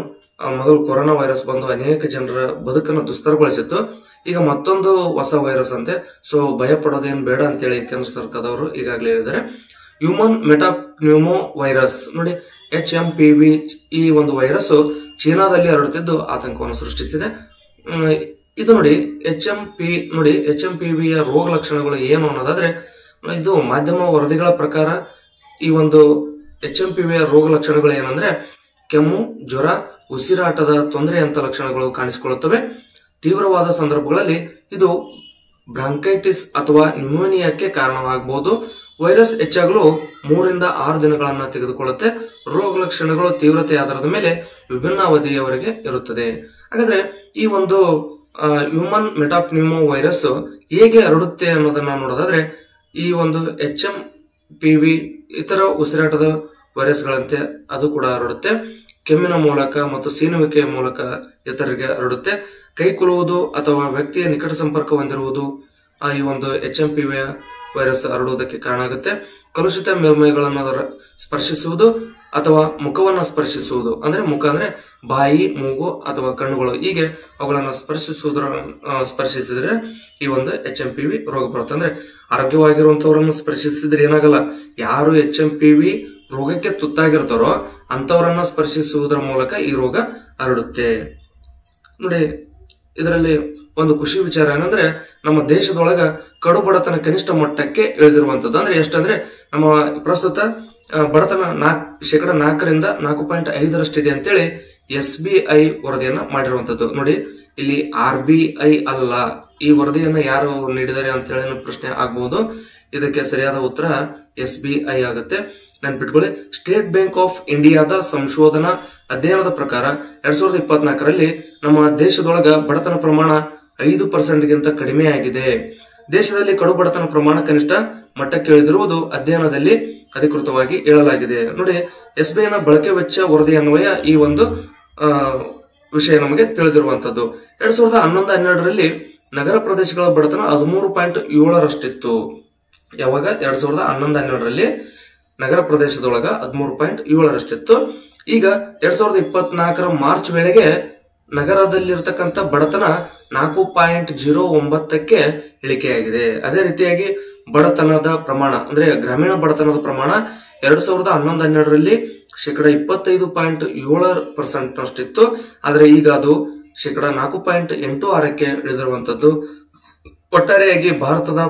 ಮೊದಲು ಕೊರೋನಾ ವೈರಸ್ ಬಂದು ಅನೇಕ ಜನರ ಬದುಕನ್ನು ದುಸ್ತರಗೊಳಿಸಿತ್ತು. ಈಗ ಮತ್ತೊಂದು ಹೊಸ ವೈರಸ್ ಅಂತೆ. ಸೊ ಭಯ ಪಡೋದೇನು ಬೇಡ ಅಂತೇಳಿ ಕೇಂದ್ರ ಸರ್ಕಾರದವರು ಈಗಾಗಲೇ ಹೇಳಿದ್ದಾರೆ. Human metapneumovirus. ನೋಡಿ, HMPV ಈ ಒಂದು ವೈರಸ್ ಚೀನಾದಲ್ಲಿ ಹರಡುತ್ತಿದ್ದು ಆತಂಕವನ್ನು ಸೃಷ್ಟಿಸಿದೆ. ಇದು ನೋಡಿ, HMPV ಯ ರೋಗ ಲಕ್ಷಣಗಳು ಏನು ಅನ್ನೋದಾದ್ರೆ, ಇದು ಮಾಧ್ಯಮ ವರದಿಗಳ ಪ್ರಕಾರ ಈ ಒಂದು HMPV ಯ ರೋಗ ಲಕ್ಷಣಗಳು ಏನಂದ್ರೆ ಕೆಮ್ಮು, ಜ್ವರ, ಉಸಿರಾಟದ ತೊಂದರೆಯಂತ ಲಕ್ಷಣಗಳು ಕಾಣಿಸಿಕೊಳ್ಳುತ್ತವೆ. ತೀವ್ರವಾದ ಸಂದರ್ಭಗಳಲ್ಲಿ ಇದು ಬ್ರಾಂಕೈಟಿಸ್ ಅಥವಾ ನ್ಯೂಮೋನಿಯಾಕ್ಕೆ ಕಾರಣವಾಗಬಹುದು. ವೈರಸ್ ಹೆಚ್ಚಾಗಲು 3 ರಿಂದ 6 ದಿನಗಳನ್ನ ತೆಗೆದುಕೊಳ್ಳುತ್ತೆ. ರೋಗ ಲಕ್ಷಣಗಳು ತೀವ್ರತೆ ಆಧಾರದ ಮೇಲೆ ವಿಭಿನ್ನ ಅವಧಿಯವರೆಗೆ ಇರುತ್ತದೆ. ಹಾಗಾದ್ರೆ ಈ ಒಂದು ಹ್ಯೂಮನ್ ಮೆಟಾಪ್ನ್ಯೂಮೋ ವೈರಸ್ ಹೇಗೆ ಹರಡುತ್ತೆ ಅನ್ನೋದನ್ನ ನೋಡೋದಾದ್ರೆ, ಈ ಒಂದು HMPV ಇತರ ಉಸಿರಾಟದ ವೈರಸ್ಗಳಂತೆ ಅದು ಕೂಡ ಹರಡುತ್ತೆ. ಕೆಮ್ಮಿನ ಮೂಲಕ ಮತ್ತು ಸೀನುವಿಕೆಯ ಮೂಲಕ ಇತರರಿಗೆ ಹರಡುತ್ತೆ. ಕೈಕುಲುವುದು ಅಥವಾ ವ್ಯಕ್ತಿಯ ನಿಕಟ ಸಂಪರ್ಕ ಹೊಂದಿರುವುದು ಈ ಒಂದು HMPV ವೈರಸ್ ಹರಡುವುದಕ್ಕೆ ಕಾರಣ ಆಗುತ್ತೆ. ಕಲುಷಿತ ಮೇಲ್ಮೈಗಳನ್ನು ಸ್ಪರ್ಶಿಸುವುದು ಅಥವಾ ಮುಖವನ್ನು ಸ್ಪರ್ಶಿಸುವುದು, ಅಂದ್ರೆ ಮುಖ ಅಂದ್ರೆ ಬಾಯಿ, ಮೂಗು ಅಥವಾ ಕಣ್ಣುಗಳು, ಹೀಗೆ ಅವುಗಳನ್ನು ಸ್ಪರ್ಶಿಸಿದ್ರೆ ಈ ಒಂದು HMPV ರೋಗ ಬರುತ್ತೆ. ಅಂದ್ರೆ ಆರೋಗ್ಯವಾಗಿರುವಂತವರನ್ನು ಸ್ಪರ್ಶಿಸಿದ್ರೆ ಏನಾಗಲ್ಲ, ಯಾರು HMPV ರೋಗಕ್ಕೆ ತುತ್ತಾಗಿರ್ತಾರೋ ಅಂತವರನ್ನ ಸ್ಪರ್ಶಿಸುವುದರ ಮೂಲಕ ಈ ರೋಗ ಹರಡುತ್ತೆ. ನೋಡಿ, ಇದರಲ್ಲಿ ಒಂದು ಖುಷಿ ವಿಚಾರ ಏನಂದ್ರೆ, ನಮ್ಮ ದೇಶದೊಳಗ ಕಡು ಬಡತನ ಕನಿಷ್ಠ ಮಟ್ಟಕ್ಕೆ ಇಳಿದಿರುವಂತದ್ದು. ಅಂದ್ರೆ ಎಷ್ಟಂದ್ರೆ ನಮ್ಮ ಪ್ರಸ್ತುತ ಬಡತನ 4% 4.5 ಅಂತೇಳಿ SBI ವರದಿಯನ್ನ ಮಾಡಿರುವಂತದ್ದು. ನೋಡಿ, ಇಲ್ಲಿ RBI ಅಲ್ಲ. ಈ ವರದಿಯನ್ನ ಯಾರು ನೀಡಿದ್ದಾರೆ ಅಂತ ಹೇಳಿ ಪ್ರಶ್ನೆ ಆಗ್ಬಹುದು. ಇದಕ್ಕೆ ಸರಿಯಾದ ಉತ್ತರ SBI ಆಗುತ್ತೆ. ನೆನ್ಪಿಟ್ಕೊಳ್ಳಿ. ಸ್ಟೇಟ್ ಬ್ಯಾಂಕ್ ಆಫ್ ಇಂಡಿಯಾದ ಸಂಶೋಧನಾ ಅಧ್ಯಯನದ ಪ್ರಕಾರ 2024ರಲ್ಲಿ ನಮ್ಮ ದೇಶದೊಳಗ ಬಡತನ ಪ್ರಮಾಣ 5% ಕಡಿಮೆ ಆಗಿದೆ. ದೇಶದಲ್ಲಿ ಕಡು ಬಡತನ ಪ್ರಮಾಣ ಕನಿಷ್ಠ ಮಟ್ಟಕ್ಕೆ ಇಳಿದಿರುವುದು ಅಧ್ಯಯನದಲ್ಲಿ ಅಧಿಕೃತವಾಗಿ ಹೇಳಲಾಗಿದೆ. ನೋಡಿ, SBIನ ಬಳಕೆ ವೆಚ್ಚ ವರದಿ ಅನ್ವಯ ಈ ಒಂದು ವಿಷಯ ನಮಗೆ ತಿಳಿದಿರುವಂತದ್ದು. 2011-12ರಲ್ಲಿ ನಗರ ಪ್ರದೇಶಗಳ ಬಡತನ 13.7ರಷ್ಟಿತ್ತು. ಯಾವಾಗ? 2011-12ರಲ್ಲಿ ನಗರ ಪ್ರದೇಶದೊಳಗ 13.7ರಷ್ಟಿತ್ತು. ಈಗ 2024ರ ಮಾರ್ಚ್ ವೇಳೆಗೆ ನಗರದಲ್ಲಿರ್ತಕ್ಕಂಥ ಬಡತನ 4.09ಕ್ಕೆ ಇಳಿಕೆಯಾಗಿದೆ. ಅದೇ ರೀತಿಯಾಗಿ ಬಡತನದ ಪ್ರಮಾಣ ಅಂದ್ರೆ ಗ್ರಾಮೀಣ ಬಡತನದ ಪ್ರಮಾಣ 2011-12ರಲ್ಲಿ 25.7%ನಷ್ಟಿತ್ತು. ಆದ್ರೆ ಈಗ ಅದು 4.86ಕ್ಕೆ ಇಳಿದಿರುವಂತದ್ದು. ಒಟ್ಟಾರೆಯಾಗಿ ಭಾರತದ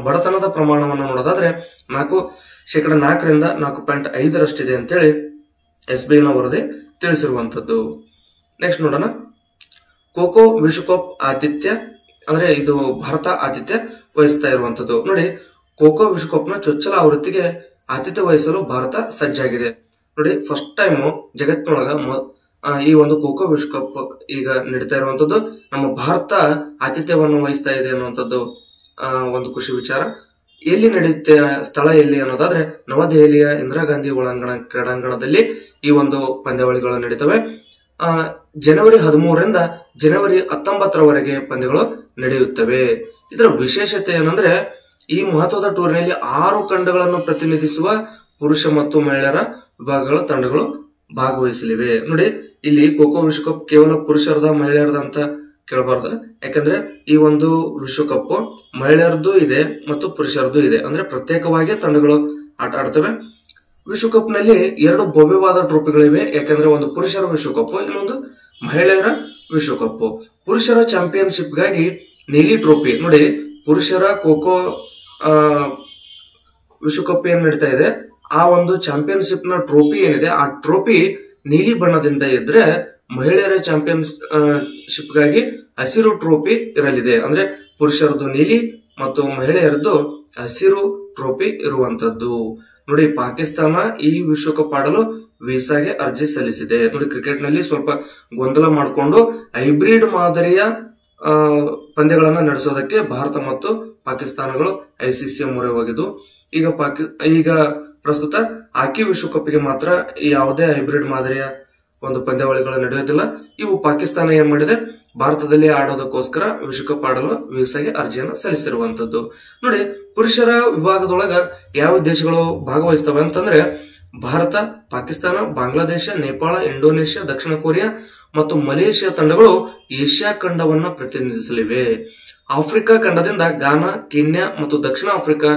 ಬಡತನದ ಪ್ರಮಾಣವನ್ನು ನೋಡೋದಾದ್ರೆ 4% 4.5ರಷ್ಟಿದೆ ಅಂತೇಳಿ SBIನ ವರದಿ ತಿಳಿಸಿರುವಂತದ್ದು. ನೆಕ್ಸ್ಟ್ ನೋಡೋಣ. ಖೋಖೋ ವಿಶ್ವಕಪ್ ಆತಿಥ್ಯ ಅಂದ್ರೆ ಇದು ಭಾರತ ಆತಿಥ್ಯ ವಹಿಸ್ತಾ ಇರುವಂತದ್ದು. ನೋಡಿ, ಖೋಖೋ ವಿಶ್ವಕಪ್ ನ ಚೊಚ್ಚಲ ಆವೃತ್ತಿಗೆ ಆತಿಥ್ಯ ವಹಿಸಲು ಭಾರತ ಸಜ್ಜಾಗಿದೆ. ನೋಡಿ, ಫಸ್ಟ್ ಟೈಮ್ ಜಗತ್ತಿನೊಳಗ ಈ ಒಂದು ಖೋಖೋ ವಿಶ್ವಕಪ್ ಈಗ ನಡೀತಾ ಇರುವಂತದ್ದು ನಮ್ಮ ಭಾರತ ಆತಿಥ್ಯವನ್ನು ವಹಿಸ್ತಾ ಇದೆ ಅನ್ನುವಂಥದ್ದು ಒಂದು ಖುಷಿ ವಿಚಾರ. ಎಲ್ಲಿ ನಡೆಯುತ್ತೆ, ಸ್ಥಳ ಎಲ್ಲಿ ಅನ್ನೋದಾದ್ರೆ ನವದೆಹಲಿಯ ಇಂದಿರಾ ಗಾಂಧಿ ಕ್ರೀಡಾಂಗಣದಲ್ಲಿ ಈ ಒಂದು ಪಂದ್ಯಾವಳಿಗಳು ನಡೀತವೆ. ಜನವರಿ 13ರಿಂದ ಜನವರಿ 19ರವರೆಗೆ ಪಂದ್ಯಗಳು ನಡೆಯುತ್ತವೆ. ಇದರ ವಿಶೇಷತೆ ಏನಂದ್ರೆ ಈ ಮಹತ್ವದ ಟೂರ್ನಿಯಲ್ಲಿ 6 ಖಂಡಗಳನ್ನು ಪ್ರತಿನಿಧಿಸುವ ಪುರುಷ ಮತ್ತು ಮಹಿಳೆಯರ ವಿಭಾಗಗಳ ತಂಡಗಳು ಭಾಗವಹಿಸಲಿವೆ. ನೋಡಿ, ಇಲ್ಲಿ ಖೋಖೋ ವಿಶ್ವಕಪ್ ಕೇವಲ ಪುರುಷರದ ಮಹಿಳೆಯರದ ಅಂತ ಕೇಳಬಾರ್ದು. ಯಾಕಂದ್ರೆ ಈ ಒಂದು ವಿಶ್ವಕಪ್ ಮಹಿಳೆಯರದ್ದು ಇದೆ ಮತ್ತು ಪುರುಷರದ್ದು ಇದೆ. ಅಂದ್ರೆ ಪ್ರತ್ಯೇಕವಾಗಿ ತಂಡಗಳು ಆಟ ಆಡ್ತವೆ. ವಿಶ್ವಕಪ್ ನಲ್ಲಿ 2 ಭವ್ಯವಾದ ಟ್ರೋಫಿಗಳಿವೆ. ಯಾಕಂದ್ರೆ ಒಂದು ಪುರುಷರ ವಿಶ್ವಕಪ್, ಇನ್ನೊಂದು ಮಹಿಳೆಯರ ವಿಶ್ವಕಪ್. ಪುರುಷರ ಚಾಂಪಿಯನ್ಶಿಪ್ಗಾಗಿ ನೀಲಿ ಟ್ರೋಫಿ. ನೋಡಿ, ಪುರುಷರ ಖೋಖೋ ವಿಶ್ವಕಪ್ ಏನ್ ನಡೀತಾ ಇದೆ, ಆ ಒಂದು ಚಾಂಪಿಯನ್ಶಿಪ್ ನ ಟ್ರೋಫಿ ಏನಿದೆ, ಆ ಟ್ರೋಫಿ ನೀಲಿ ಬಣ್ಣದಿಂದ ಇದ್ರೆ ಮಹಿಳೆಯರ ಚಾಂಪಿಯನ್ಶಿಪ್ ಗಾಗಿ ಹಸಿರು ಟ್ರೋಫಿ ಇರಲಿದೆ. ಅಂದ್ರೆ ಪುರುಷರದ್ದು ನೀಲಿ ಮತ್ತು ಮಹಿಳೆಯರದ್ದು ಹಸಿರು ಟ್ರೋಫಿ ಇರುವಂತದ್ದು. ನೋಡಿ, ಪಾಕಿಸ್ತಾನ ಈ ವಿಶ್ವಕಪ್ ಆಡಲು ವೀಸಾಗೆ ಅರ್ಜಿ ಸಲ್ಲಿಸಿದೆ. ನೋಡಿ, ಕ್ರಿಕೆಟ್ ನಲ್ಲಿ ಸ್ವಲ್ಪ ಗೊಂದಲ ಮಾಡಿಕೊಂಡು ಹೈಬ್ರಿಡ್ ಮಾದರಿಯ ಪಂದ್ಯಗಳನ್ನ ನಡೆಸೋದಕ್ಕೆ ಭಾರತ ಮತ್ತು ಪಾಕಿಸ್ತಾನಗಳು ICC ಮೊರೆ ಹೋಗಿದ್ದು. ಈಗ ಪ್ರಸ್ತುತ ಹಾಕಿ ವಿಶ್ವಕಪ್ಗೆ ಮಾತ್ರ ಯಾವುದೇ ಹೈಬ್ರಿಡ್ ಮಾದರಿಯ ಒಂದು ಪಂದ್ಯಾವಳಿಗಳು ನಡೆಯೋದಿಲ್ಲ. ಇವು ಪಾಕಿಸ್ತಾನ ಏನ್ ಮಾಡಿದೆ, ಭಾರತದಲ್ಲಿ ಆಡೋದಕ್ಕೋಸ್ಕರ ವಿಶ್ವಕಪ್ ಆಡಲು ವೀಸಾಗೆ ಅರ್ಜಿಯನ್ನು ಸಲ್ಲಿಸಿರುವಂತದ್ದು. ನೋಡಿ, ಪುರುಷರ ವಿಭಾಗದೊಳಗ ಯಾವ ದೇಶಗಳು ಭಾಗವಹಿಸ್ತವೆ ಅಂತಂದ್ರೆ ಭಾರತ, ಪಾಕಿಸ್ತಾನ, ಬಾಂಗ್ಲಾದೇಶ, ನೇಪಾಳ, ಇಂಡೋನೇಷ್ಯಾ, ದಕ್ಷಿಣ ಕೊರಿಯಾ ಮತ್ತು ಮಲೇಷ್ಯಾ ತಂಡಗಳು ಏಷ್ಯಾ ಖಂಡವನ್ನ ಪ್ರತಿನಿಧಿಸಲಿವೆ. ಆಫ್ರಿಕಾ ಖಂಡದಿಂದ ಗಾನಾ, ಕೆನ್ಯಾ ಮತ್ತು ದಕ್ಷಿಣ ಆಫ್ರಿಕಾ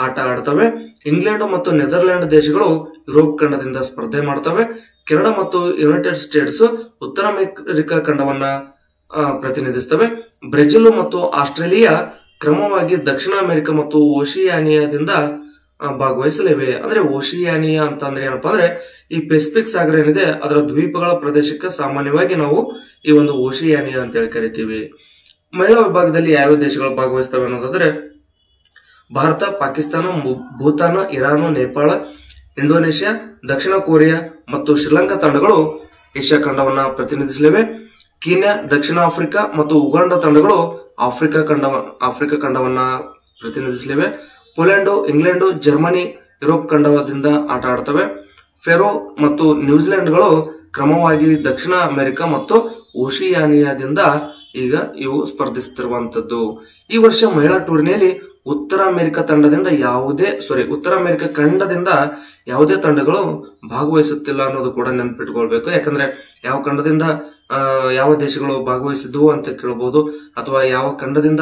ಆಟ ಆಡ್ತವೆ. ಇಂಗ್ಲೆಂಡ್ ಮತ್ತು ನೆದರ್ಲ್ಯಾಂಡ್ ದೇಶಗಳು ಯುರೋಪ್ ಖಂಡದಿಂದ ಸ್ಪರ್ಧೆ ಮಾಡ್ತವೆ. ಕೆನಡಾ ಮತ್ತು ಯುನೈಟೆಡ್ ಸ್ಟೇಟ್ಸ್ ಉತ್ತರ ಅಮೆರಿಕಾ ಖಂಡವನ್ನ ಪ್ರತಿನಿಧಿಸ್ತವೆ. ಬ್ರೆಜಿಲ್ ಮತ್ತು ಆಸ್ಟ್ರೇಲಿಯಾ ಕ್ರಮವಾಗಿ ದಕ್ಷಿಣ ಅಮೆರಿಕ ಮತ್ತು ಓಷಿಯಾನಿಯಾದಿಂದ ಭಾಗವಹಿಸಲಿವೆ. ಅಂದ್ರೆ ಓಷಿಯಾನಿಯಾ ಅಂತಂದ್ರೆ ಏನಪ್ಪಾ ಅಂದ್ರೆ ಈ ಪೆಸಿಫಿಕ್ ಸಾಗರ ಏನಿದೆ ಅದರ ದ್ವೀಪಗಳ ಪ್ರದೇಶಕ್ಕೆ ಸಾಮಾನ್ಯವಾಗಿ ನಾವು ಈ ಒಂದು ಓಷಿಯಾನಿಯಾ ಅಂತ ಹೇಳಿ ಕರಿತೀವಿ. ಮಹಿಳಾ ವಿಭಾಗದಲ್ಲಿ ಯಾವ್ಯಾವ ದೇಶಗಳು ಭಾಗವಹಿಸ್ತವೆ ಅನ್ನೋದಾದ್ರೆ ಭಾರತ, ಪಾಕಿಸ್ತಾನ, ಭೂತಾನ, ಇರಾನ್, ನೇಪಾಳ, ಇಂಡೋನೇಷ್ಯಾ, ದಕ್ಷಿಣ ಕೊರಿಯಾ ಮತ್ತು ಶ್ರೀಲಂಕಾ ತಂಡಗಳು ಏಷ್ಯಾ ಖಂಡವನ್ನ ಪ್ರತಿನಿಧಿಸಲಿವೆ. ಕೀನ್ಯಾ, ದಕ್ಷಿಣ ಆಫ್ರಿಕಾ ಮತ್ತು ಉಗಾಂಡ ತಂಡಗಳು ಆಫ್ರಿಕಾ ಖಂಡವನ್ನ ಪ್ರತಿನಿಧಿಸಲಿವೆ. ಪೋಲೆಂಡ್, ಇಂಗ್ಲೆಂಡ್, ಜರ್ಮನಿ ಯುರೋಪ್ ಖಂಡದಿಂದ ಆಟ ಆಡ್ತವೆ. ಫೆರೋ ಮತ್ತು ನ್ಯೂಜಿಲೆಂಡ್ಗಳು ಕ್ರಮವಾಗಿ ದಕ್ಷಿಣ ಅಮೆರಿಕ ಮತ್ತು ಓಷಿಯಾನಿಯಾದಿಂದ ಈಗ ಇವು ಸ್ಪರ್ಧಿಸುತ್ತಿರುವಂತದ್ದು. ಈ ವರ್ಷ ಮಹಿಳಾ ಟೂರ್ನಿಯಲ್ಲಿ ಉತ್ತರ ಅಮೆರಿಕ ಖಂಡದಿಂದ ಯಾವುದೇ ತಂಡಗಳು ಭಾಗವಹಿಸುತ್ತಿಲ್ಲ ಅನ್ನೋದು ಕೂಡ ನೆನಪಿಟ್ಕೊಳ್ಬೇಕು. ಯಾಕಂದ್ರೆ ಯಾವ ಖಂಡದಿಂದ ಯಾವ ದೇಶಗಳು ಭಾಗವಹಿಸಿದ್ವು ಅಂತ ಕೇಳಬಹುದು, ಅಥವಾ ಯಾವ ಖಂಡದಿಂದ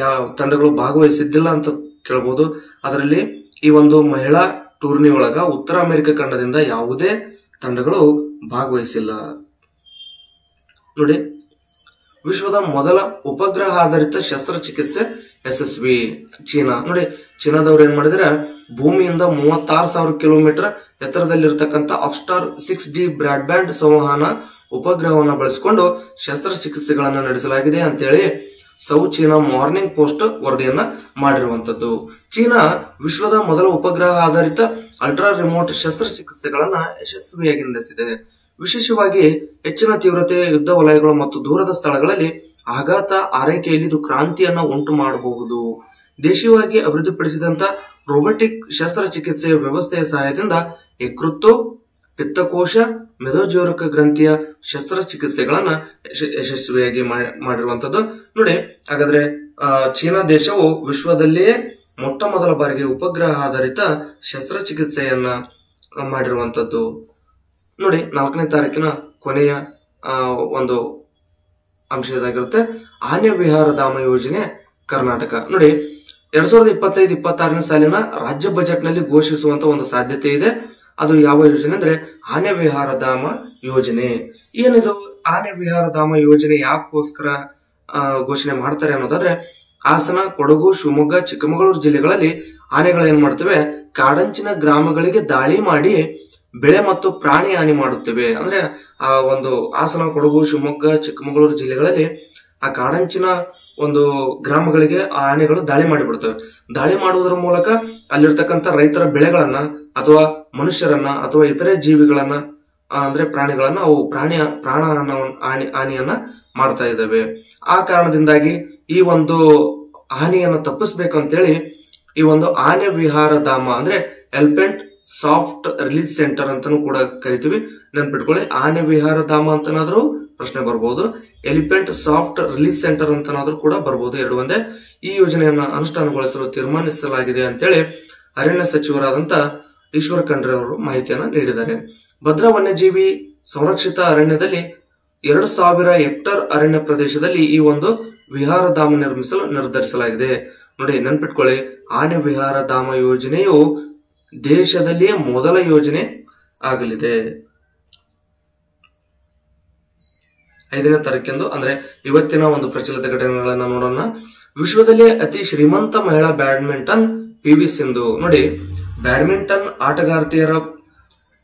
ಯಾವ ತಂಡಗಳು ಭಾಗವಹಿಸಿದ್ದಿಲ್ಲ ಅಂತ ಕೇಳಬಹುದು. ಅದರಲ್ಲಿ ಈ ಒಂದು ಮಹಿಳಾ ಟೂರ್ನಿ ಒಳಗ ಉತ್ತರ ಅಮೆರಿಕ ಖಂಡದಿಂದ ಯಾವುದೇ ತಂಡಗಳು ಭಾಗವಹಿಸಿಲ್ಲ. ನೋಡಿ, ವಿಶ್ವದ ಮೊದಲ ಉಪಗ್ರಹ ಆಧಾರಿತ ಶಸ್ತ್ರಚಿಕಿತ್ಸೆ ಯಶಸ್ವಿ. ಚೀನಾ. ನೋಡಿ, ಚೀನಾದವ್ರು ಏನ್ ಮಾಡಿದ್ರೆ ಭೂಮಿಯಿಂದ 36,000 ಕಿಲೋಮೀಟರ್ ಎತ್ತರದಲ್ಲಿರ್ತಕ್ಕಂಥ ಅಪ್ಸ್ಟಾರ್ 6D ಬ್ರಾಡ್ಬ್ಯಾಂಡ್ ಸಂವಹನ ಉಪಗ್ರಹವನ್ನು ಬಳಸಿಕೊಂಡು ಶಸ್ತ್ರಚಿಕಿತ್ಸೆಗಳನ್ನು ನಡೆಸಲಾಗಿದೆ ಅಂತೇಳಿ ಸೌತ್ ಚೀನಾ ಮಾರ್ನಿಂಗ್ ಪೋಸ್ಟ್ ವರದಿಯನ್ನ ಮಾಡಿರುವಂತದ್ದು. ಚೀನಾ ವಿಶ್ವದ ಮೊದಲ ಉಪಗ್ರಹ ಆಧಾರಿತ ಅಲ್ಟ್ರಾ ರಿಮೋಟ್ ಶಸ್ತ್ರಚಿಕಿತ್ಸೆಗಳನ್ನ ಯಶಸ್ವಿಯಾಗಿ ನಡೆಸಿದೆ. ವಿಶೇಷವಾಗಿ ಹೆಚ್ಚಿನ ತೀವ್ರತೆಯ ಯುದ್ಧ ವಲಯಗಳು ಮತ್ತು ದೂರದ ಸ್ಥಳಗಳಲ್ಲಿ ಆಘಾತ ಆರೈಕೆಯಲ್ಲಿ ಇದು ಕ್ರಾಂತಿಯನ್ನ ಉಂಟು ಮಾಡಬಹುದು. ದೇಶೀಯವಾಗಿ ಅಭಿವೃದ್ಧಿಪಡಿಸಿದಂತ ರೋಬೋಟಿಕ್ ಶಸ್ತ್ರಚಿಕಿತ್ಸೆಯ ವ್ಯವಸ್ಥೆಯ ಸಹಾಯದಿಂದ ಯಕೃತ್ತು, ಪಿತ್ತಕೋಶ, ಮೆದೋಜೋರಕ ಗ್ರಂಥಿಯ ಶಸ್ತ್ರಚಿಕಿತ್ಸೆಗಳನ್ನ ಯಶಸ್ವಿಯಾಗಿ ಮಾಡಿರುವಂತದ್ದು. ನೋಡಿ, ಹಾಗಾದ್ರೆ ಚೀನಾ ದೇಶವು ವಿಶ್ವದಲ್ಲಿಯೇ ಮೊಟ್ಟ ಮೊದಲ ಬಾರಿಗೆ ಉಪಗ್ರಹ ಆಧಾರಿತ ಶಸ್ತ್ರಚಿಕಿತ್ಸೆಯನ್ನ ಮಾಡಿರುವಂತದ್ದು. ನೋಡಿ, 4ನೇ ತಾರೀಕಿನ ಕೊನೆಯ ಒಂದು ಅಂಶ ಇದಾಗಿರುತ್ತೆ. ಆನೆ ವಿಹಾರ ಧಾಮ ಯೋಜನೆ ಕರ್ನಾಟಕ. ನೋಡಿ, 2025-26ನೇ ಸಾಲಿನ ರಾಜ್ಯ ಬಜೆಟ್ ನಲ್ಲಿ ಘೋಷಿಸುವಂತ ಒಂದು ಸಾಧ್ಯತೆ ಇದೆ. ಅದು ಯಾವ ಯೋಜನೆ ಅಂದ್ರೆ ಆನೆ ವಿಹಾರ ಧಾಮ ಯೋಜನೆ. ಏನಿದು ಆನೆ ವಿಹಾರ ಧಾಮ ಯೋಜನೆ? ಯಾಕೋಸ್ಕರ ಘೋಷಣೆ ಮಾಡ್ತಾರೆ ಅನ್ನೋದಾದ್ರೆ, ಹಾಸನ, ಕೊಡಗು, ಶಿವಮೊಗ್ಗ, ಚಿಕ್ಕಮಗಳೂರು ಜಿಲ್ಲೆಗಳಲ್ಲಿ ಆನೆಗಳು ಏನ್ ಮಾಡ್ತವೆ, ಕಾಡಂಚಿನ ಗ್ರಾಮಗಳಿಗೆ ದಾಳಿ ಮಾಡಿ ಬೆಳೆ ಮತ್ತು ಪ್ರಾಣಿ ಹಾನಿ ಮಾಡುತ್ತವೆ. ಅಂದ್ರೆ ಆ ಒಂದು ಹಾಸನ, ಕೊಡಗು, ಶಿವಮೊಗ್ಗ, ಚಿಕ್ಕಮಗಳೂರು ಜಿಲ್ಲೆಗಳಲ್ಲಿ ಆ ಕಾಡಂಚಿನ ಒಂದು ಗ್ರಾಮಗಳಿಗೆ ಆ ಆನೆಗಳು ದಾಳಿ ಮಾಡಿಬಿಡ್ತವೆ. ದಾಳಿ ಮಾಡುವುದರ ಮೂಲಕ ಅಲ್ಲಿರ್ತಕ್ಕಂಥ ರೈತರ ಬೆಳೆಗಳನ್ನ ಅಥವಾ ಮನುಷ್ಯರನ್ನ ಅಥವಾ ಇತರೆ ಜೀವಿಗಳನ್ನ ಅಂದ್ರೆ ಪ್ರಾಣಿಗಳನ್ನ ಅವು ಪ್ರಾಣ ಹಾನಿಯನ್ನ ಮಾಡ್ತಾ ಇದ್ದಾವೆ. ಆ ಕಾರಣದಿಂದಾಗಿ ಈ ಒಂದು ಹಾನಿಯನ್ನ ತಪ್ಪಿಸ್ಬೇಕಂತೇಳಿ ಈ ಒಂದು ಆನೆ ವಿಹಾರ ಧಾಮ ಅಂದ್ರೆ ಎಲಿಫೆಂಟ್ ಸಾಫ್ಟ್ ರಿಲೀಸ್ ಸೆಂಟರ್ ಅಂತಾನೂ ಕೂಡ ಕರಿತೀವಿ. ನೆನ್ಪಿಟ್ಕೊಳ್ಳಿ, ಆನೆ ವಿಹಾರ ಧಾಮ ಅಂತನಾದ್ರೂ ಪ್ರಶ್ನೆ ಬರ್ಬೋದು, ಎಲಿಫೆಂಟ್ ಸಾಫ್ಟ್ ರಿಲೀಸ್ ಸೆಂಟರ್ ಅಂತನಾದ್ರೂ ಕೂಡ ಬರ್ಬೋದು, ಎರಡು ಒಂದೇ. ಈ ಯೋಜನೆಯನ್ನ ಅನುಷ್ಠಾನಗೊಳಿಸಲು ತೀರ್ಮಾನಿಸಲಾಗಿದೆ ಅಂತೇಳಿ ಅರಣ್ಯ ಸಚಿವರಾದಂತ ಈಶ್ವರ್ ಖಂಡ್ರೆ ಅವರು ಮಾಹಿತಿಯನ್ನ ನೀಡಿದ್ದಾರೆ. ಭದ್ರಾ ವನ್ಯಜೀವಿ ಸಂರಕ್ಷಿತ ಅರಣ್ಯದಲ್ಲಿ 2000 ಹೆಕ್ಟರ್ ಅರಣ್ಯ ಪ್ರದೇಶದಲ್ಲಿ ಈ ಒಂದು ವಿಹಾರ ಧಾಮ ನಿರ್ಮಿಸಲು ನಿರ್ಧರಿಸಲಾಗಿದೆ. ನೋಡಿ, ನೆನ್ಪಿಟ್ಕೊಳ್ಳಿ, ಆನೆ ವಿಹಾರ ಧಾಮ ಯೋಜನೆಯು ದೇಶದಲ್ಲಿಯೇ ಮೊದಲ ಯೋಜನೆ ಆಗಲಿದೆ. 5ನೇ ತಾರೀಕೆಂದು ಅಂದ್ರೆ ಇವತ್ತಿನ ಒಂದು ಪ್ರಚಲಿತ ಘಟನೆಗಳನ್ನ ನೋಡೋಣ. ವಿಶ್ವದಲ್ಲೇ ಅತಿ ಶ್ರೀಮಂತ ಮಹಿಳಾ ಬ್ಯಾಡ್ಮಿಂಟನ್ PV ಸಿಂಧು. ನೋಡಿ, ಬ್ಯಾಡ್ಮಿಂಟನ್ ಆಟಗಾರ್ತಿಯರ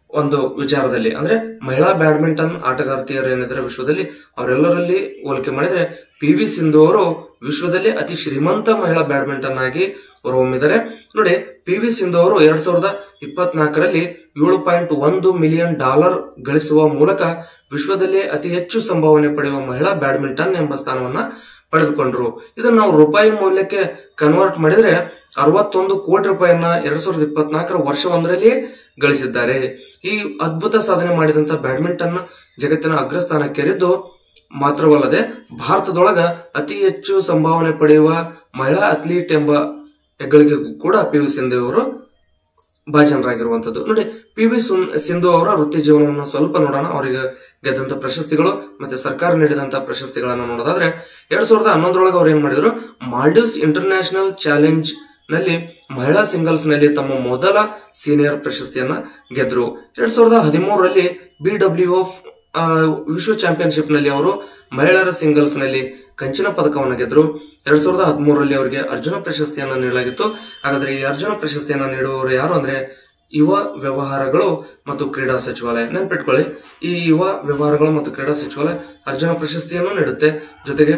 ಒಂದು ವಿಚಾರದಲ್ಲಿ ಅಂದ್ರೆ ಮಹಿಳಾ ಬ್ಯಾಡ್ಮಿಂಟನ್ ಆಟಗಾರ್ತಿಯರು ಏನಿದ್ರೆ ವಿಶ್ವದಲ್ಲಿ ಅವರೆಲ್ಲರಲ್ಲಿ ಹೋಲಿಕೆ ಮಾಡಿದ್ರೆ PV ಸಿಂಧು ಅವರು ವಿಶ್ವದಲ್ಲಿ ಅತಿ ಶ್ರೀಮಂತ ಮಹಿಳಾ ಬ್ಯಾಡ್ಮಿಂಟನ್ ಆಗಿ ಹೊರಹೊಮ್ಮಿದ್ದಾರೆ. ನೋಡಿ, PV ಸಿಂಧು ಅವರು 2024ರಲ್ಲಿ $7.1 ಮಿಲಿಯನ್ ಗಳಿಸುವ ಮೂಲಕ ವಿಶ್ವದಲ್ಲೇ ಅತಿ ಹೆಚ್ಚು ಸಂಭಾವನೆ ಪಡೆಯುವ ಮಹಿಳಾ ಬ್ಯಾಡ್ಮಿಂಟನ್ ಎಂಬ ಸ್ಥಾನವನ್ನ ಪಡೆದುಕೊಂಡ್ರು. ಇದನ್ನು ನಾವು ರೂಪಾಯಿ ಮೌಲ್ಯಕ್ಕೆ ಕನ್ವರ್ಟ್ ಮಾಡಿದ್ರೆ 61 ಕೋಟಿ ರೂಪಾಯಿಯನ್ನ 2024ರ ವರ್ಷವೊಂದರಲ್ಲಿ ಗಳಿಸಿದ್ದಾರೆ. ಈ ಅದ್ಭುತ ಸಾಧನೆ ಮಾಡಿದಂತ ಬ್ಯಾಡ್ಮಿಂಟನ್ ಜಗತ್ತಿನ ಅಗ್ರಸ್ಥಾನಕ್ಕೇರಿದ್ದು ಮಾತ್ರವಲ್ಲದೆ ಭಾರತದೊಳಗ ಅತಿ ಹೆಚ್ಚು ಸಂಭಾವನೆ ಪಡೆಯುವ ಮಹಿಳಾ ಅಥ್ಲೀಟ್ ಎಂಬ ಹೆಗ್ಗಳಿಕೆಗೂ ಕೂಡ PV ಸಿಂಧು ಅವರು ಭಾಜನರಾಗಿರುವಂತದ್ದು. ನೋಡಿ, PV ಸಿಂಧು ಅವರ ವೃತ್ತಿ ಜೀವನವನ್ನು ಸ್ವಲ್ಪ ನೋಡೋಣ. ಅವರಿಗೆ ಗೆದ್ದಂತ ಪ್ರಶಸ್ತಿಗಳು ಮತ್ತೆ ಸರ್ಕಾರ ನೀಡಿದಂತ ಪ್ರಶಸ್ತಿಗಳನ್ನ ನೋಡೋದಾದ್ರೆ 2011ರೊಳಗೆ ಅವ್ರು ಏನ್ ಮಾಡಿದ್ರು, ಮಾಲ್ಡೀವ್ಸ್ ಇಂಟರ್ನ್ಯಾಷನಲ್ ಚಾಲೆಂಜ್ ನಲ್ಲಿ ಮಹಿಳಾ ಸಿಂಗಲ್ಸ್ ನಲ್ಲಿ ತಮ್ಮ ಮೊದಲ ಸೀನಿಯರ್ ಪ್ರಶಸ್ತಿಯನ್ನ ಗೆದ್ರು. 2013ರಲ್ಲಿ BWF ವಿಶ್ವ ಚಾಂಪಿಯನ್ಶಿಪ್ ನಲ್ಲಿ ಅವರು ಮಹಿಳೆಯರ ಸಿಂಗಲ್ಸ್ ನಲ್ಲಿ ಕಂಚಿನ ಪದಕವನ್ನು ಗೆದ್ರು. 2013ರಲ್ಲಿ ಅವರಿಗೆ ಅರ್ಜುನ ಪ್ರಶಸ್ತಿಯನ್ನ ನೀಡಲಾಗಿತ್ತು. ಹಾಗಾದ್ರೆ ಈ ಅರ್ಜುನ ಪ್ರಶಸ್ತಿಯನ್ನ ನೀಡುವವರು ಯಾರು ಅಂದ್ರೆ ಯುವ ವ್ಯವಹಾರಗಳು ಮತ್ತು ಕ್ರೀಡಾ ಸಚಿವಾಲಯ. ನೆನ್ಪಿಟ್ಕೊಳ್ಳಿ, ಈ ಯುವ ವ್ಯವಹಾರಗಳು ಮತ್ತು ಕ್ರೀಡಾ ಸಚಿವಾಲಯ ಅರ್ಜುನ ಪ್ರಶಸ್ತಿಯನ್ನು ನೀಡುತ್ತೆ, ಜೊತೆಗೆ